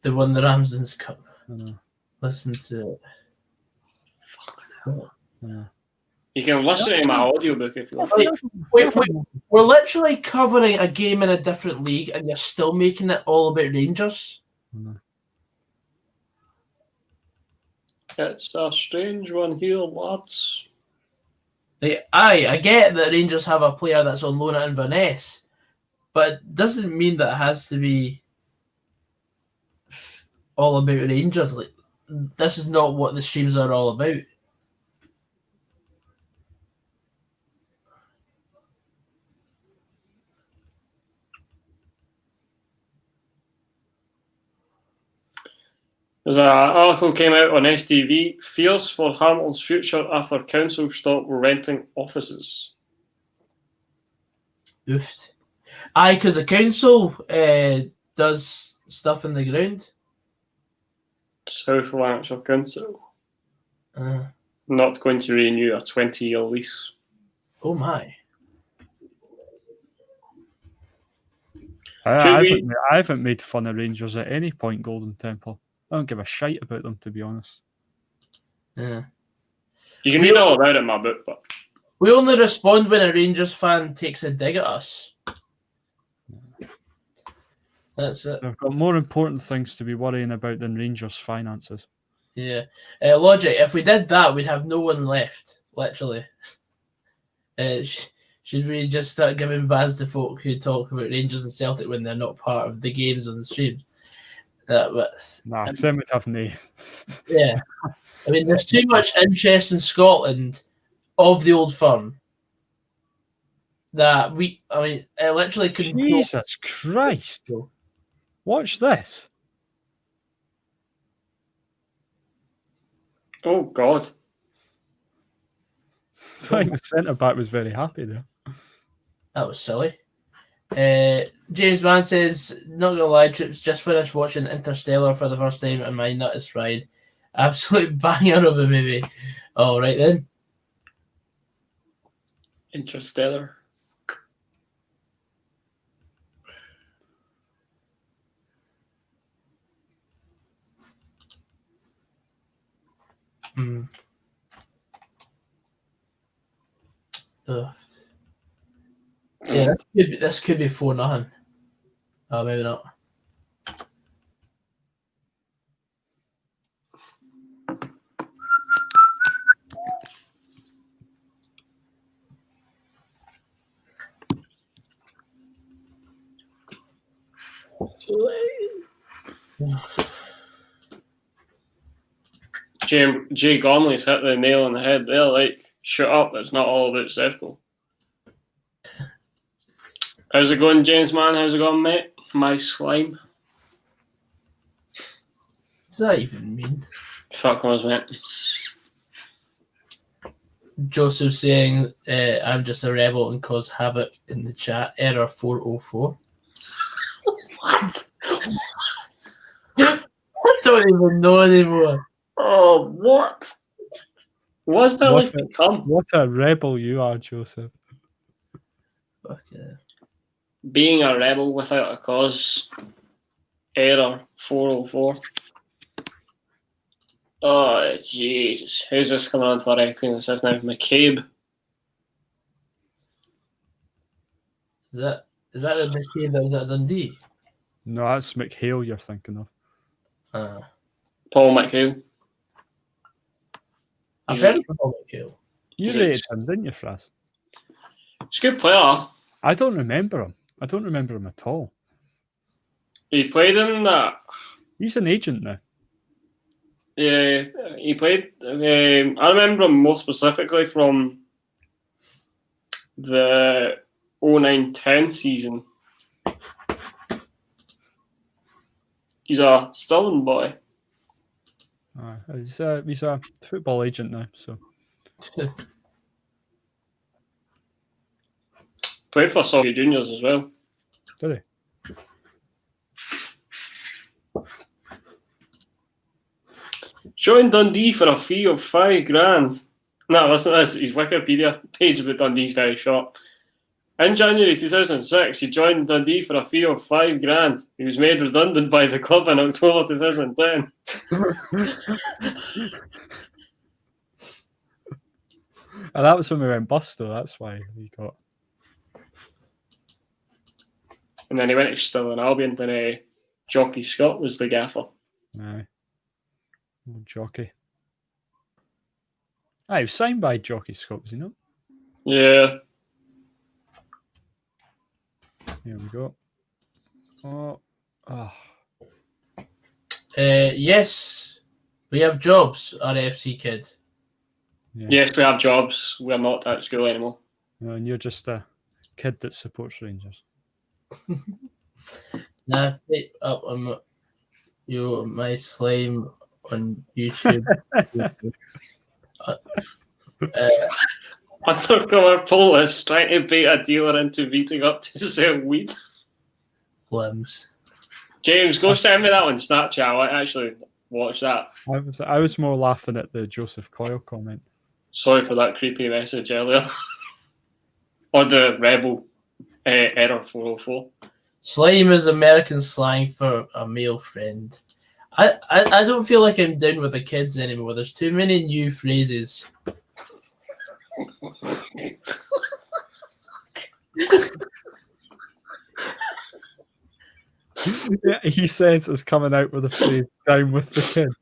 won the Ramsden's Cup. I know. Listen to it. Yeah. You can listen to my audiobook if you want. Wait, we're literally covering a game in a different league and you're still making it all about Rangers? It's a strange one here, lads. I get that Rangers have a player that's on loan at Inverness, but it doesn't mean that it has to be all about Rangers. Like, this is not what the streams are all about. There's an article came out on STV. Fears for Hamilton's future after council stop renting offices. Oofed. Aye, because the council does stuff in the ground. South Lanarkshire Council Uh, not going to renew a 20-year lease. oh my. I haven't made fun of Rangers at any point, Golden Temple. I don't give a shite about them, to be honest. Yeah. You can read all about it in my book, but We only respond when a Rangers fan takes a dig at us. That's it. They've got more important things to be worrying about than Rangers' finances. Yeah. Logic, if we did that, we'd have no one left, literally. Should we just start giving bans to folk who talk about Rangers and Celtic when they're not part of the games on the streams? Nah, same with having the. Yeah. I mean, there's too much interest in Scotland of the old firm that it literally couldn't. Jesus Christ. Watch this. oh god, I think the centre back was very happy there. That was silly. James Mann says, not gonna lie, troops, just finished watching Interstellar for the first time and my nut is fried. Absolute banger of a movie. All right then. Interstellar. Ugh. Yeah, this could be 4-0. Oh, maybe not. Jay Gormley's hit the nail on the head there. Like, shut up, it's not all about Sevco. How's it going, James, man? How's it going, mate? My slime. What does that even mean? Fuck knows, mate. Joseph saying, I'm just a rebel and cause havoc in the chat. Error 404. What? I don't even know anymore. Oh, what? What's my life become? What a rebel you are, Joseph. Okay. Being a rebel without a cause. Error 404. Oh, Jesus. Who's this coming on for Queen of the South now? McCabe. Is that the McCabe that was at Dundee? No, that's McHale you're thinking of. Paul McHale. I've heard of Paul McHale. You rated him, didn't you, Fraz? He's a good player. I don't remember him. I don't remember him at all. He played in that. He's an agent now. Yeah, he played. I remember him more specifically from the 09-10 season. He's a Stirling boy. He's a football agent now, so. Played for Surrey Juniors as well. Did he? Joined Dundee for a fee of $5,000. No, listen to this. His Wikipedia page about Dundee's very short. In January 2006, he joined Dundee for a fee of $5,000. He was made redundant by the club in October 2010. And that was when we went bust, though. That's why we got. And then he went to Stirling Albion when Jockey Scott was the gaffer. Aye. Old Jockey. He was signed by Jockey Scott, was he not? Yeah. Here we go. Yes, we have jobs, RFC kid. Yeah. Yes, we have jobs. We're not at school anymore. No, and you're just a kid that supports Rangers. Nah, take up on my slime on YouTube. Undercover police trying to bait a dealer into meeting up to sell weed. Limbs. James, go send me that on Snapchat. I actually watch that. I was more laughing at the Joseph Coyle comment. Sorry for that creepy message earlier. Or the rebel error 404. Slime is American slang for a male friend. I don't feel like I'm down with the kids anymore. There's too many new phrases. Yeah, he says it's coming out with a phrase down with the kids.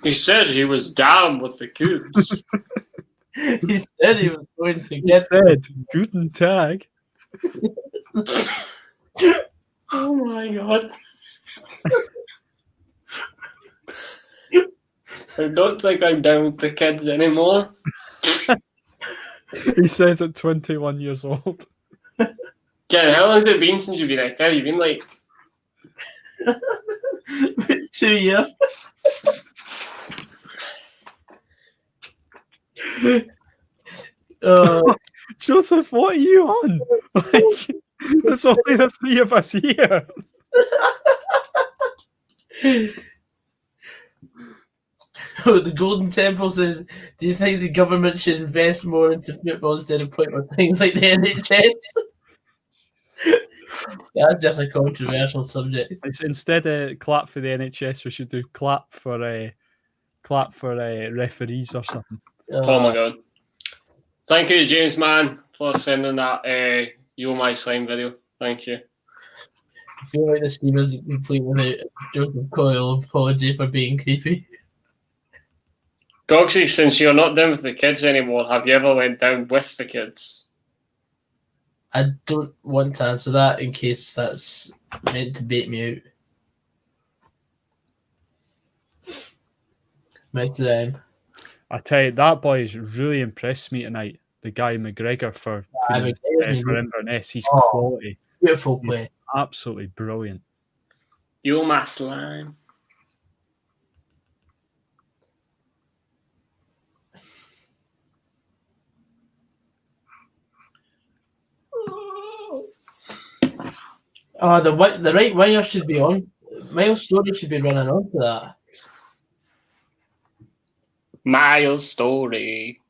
He said he was down with the kids. He said he was going to He get. said, Guten Tag. Oh my god. I don't think I'm down with the kids anymore. He says at 21 years old. Ken, how long has it been since you've been a kid? You've been like 2 years. Joseph, what are you on? Like, there's only the three of us here. The Golden Temple says, do you think the government should invest more into football instead of putting with things like the NHS? That's just a controversial subject. Instead of clap for the NHS, we should do clap for referees or something. oh my god. Thank you, James man, for sending that You My Slime video. Thank you. I feel like the stream isn't complete without Joseph Coyle apology for being creepy. Gogsy, since you're not down with the kids anymore, have you ever went down with the kids? I don't want to answer that in case that's meant to bait me out. Next to them. I tell you, that boy has really impressed me tonight. The guy McGregor for Inverness. He's quality. Beautiful play. He's absolutely brilliant. You My Slime. Oh, the right winger should be on. Miles Story should be running on to that. Miles Story.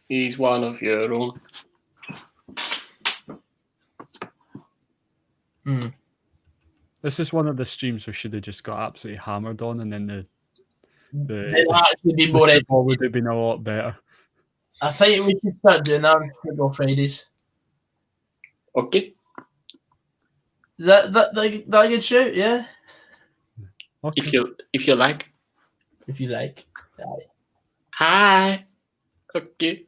He's one of your own. This is one of the streams we should have just got absolutely hammered on, and then It'll actually be more football would have been a lot better. I think we should start doing that on Football Fridays. Okay. Is that a good shout? Yeah. Okay. If you like. If you like. Aye. Hi. Okay.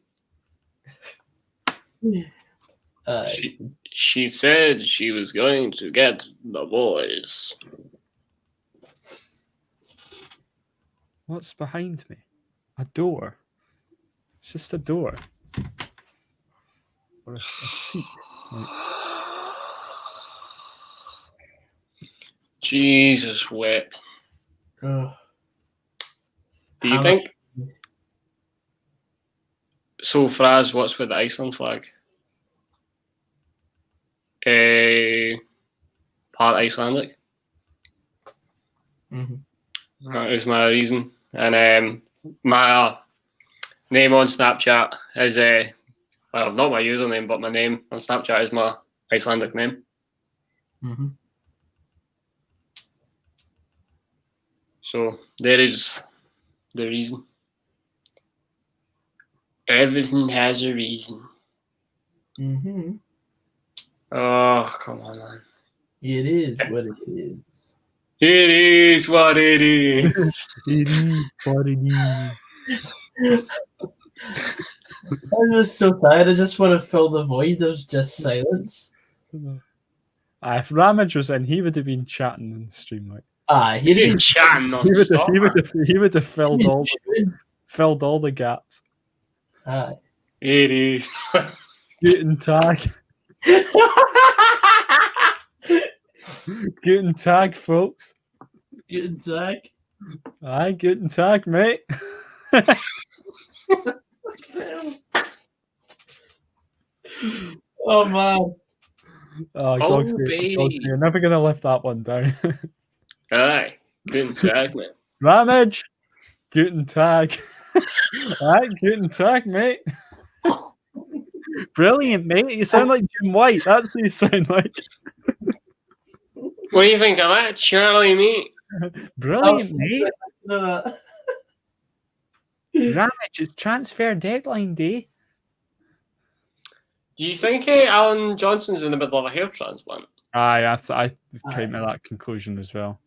She said she was going to get the boys. What's behind me? A door. It's just a door. Or a peak. Like, Jesus wet. Oh. Do you think? So, Fraz, what's with the Iceland flag? Part Icelandic. Mm-hmm. That is my reason. And my name on Snapchat is well, not my username, but my name on Snapchat is my Icelandic name. Mm-hmm. So there is the reason. Everything has a reason. Mm-hmm. Oh, come on, man. It is what it is. It is what it is. it is what it is. I'm just so tired. I just want to fill the void. There's just silence. If Ramage was in, he would have been chatting in the stream. Like, He'd been chatting on he would have filled all the gaps. Aye. It is. Guten Tag. Guten Tag, folks. Guten Tag. Aye, Guten Tag, mate. Oh, man. Oh, baby. Gogsy, you're never going to lift that one down. Aye. Guten Tag, man. Ramage. Guten Tag. Aye, Guten Tag, mate. Brilliant, mate. You sound like Jim White. That's what you sound like. What do you think of that, Charlie, mate? Brilliant, mate. No. Ramage, it's transfer deadline day. Do you think Alan Johnson's in the middle of a hair transplant? Aye, I came to that conclusion as well.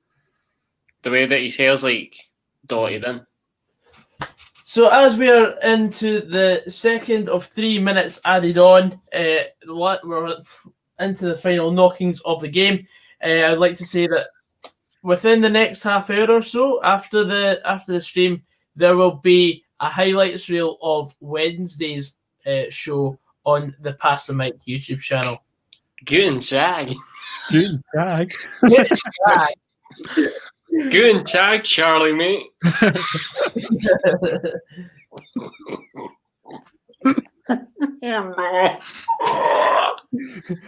The way that his hair's like dotted in. So as we are into the second of 3 minutes added on, we're into the final knockings of the game. I'd like to say that within the next half hour or so, after the stream, there will be a highlights reel of Wednesday's show on the Pass the Mic YouTube channel. Guten Tag. Guten Tag. Guten Tag, Charlie, mate.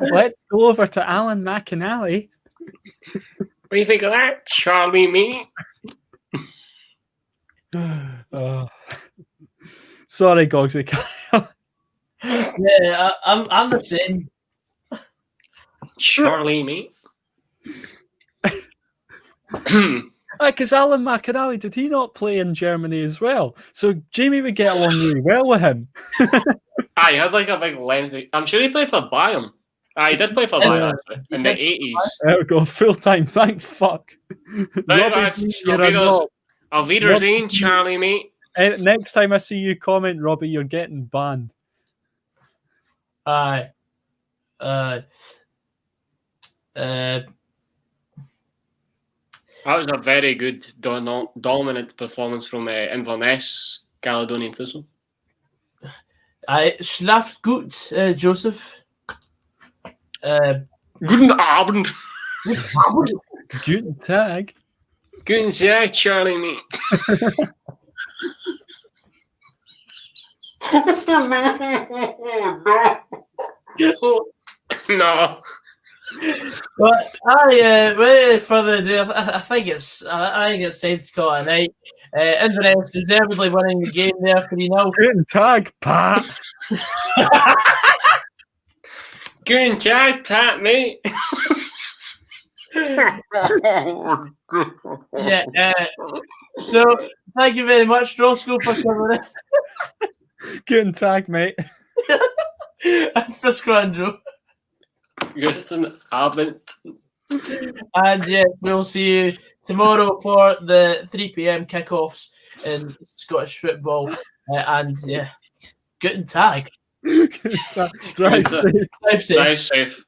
Let's go over to Alan McAnally. What do you think of that, Charlie, mate? Sorry, Gogsy. Yeah, I'm the same. Charlie, mate. Because Alan McAnally, did he not play in Germany as well? So Jamie would get along really well with him. He had like a big lengthy. I'm sure he played for Bayern. He did play for Bayern actually, in the 80s. There we go, full time. Thank fuck. Right, that's Auf Wiedersehen, Charlie, mate. Next time I see you comment, Robbie, you're getting banned. Aye. That was a very good dominant performance from Inverness, Caledonian Thistle. Schlaft gut, Joseph. Guten Abend. Guten Tag. Guten Tag, Charlie, mate. No. But without further ado, I think it's time to call it a night. Inverness deservedly winning the game there 3-0. Guten Tag, Pat. Guten Tag, Pat, mate. Yeah. So thank you very much, Rossco, for coming in. Guten Tag, mate. And Frazqwandro. Guten Abend. And yes, we'll see you tomorrow for the 3 p.m. kickoffs in Scottish football. And yeah, Guten Tag. Drive safe. Drive safe. Drive safe.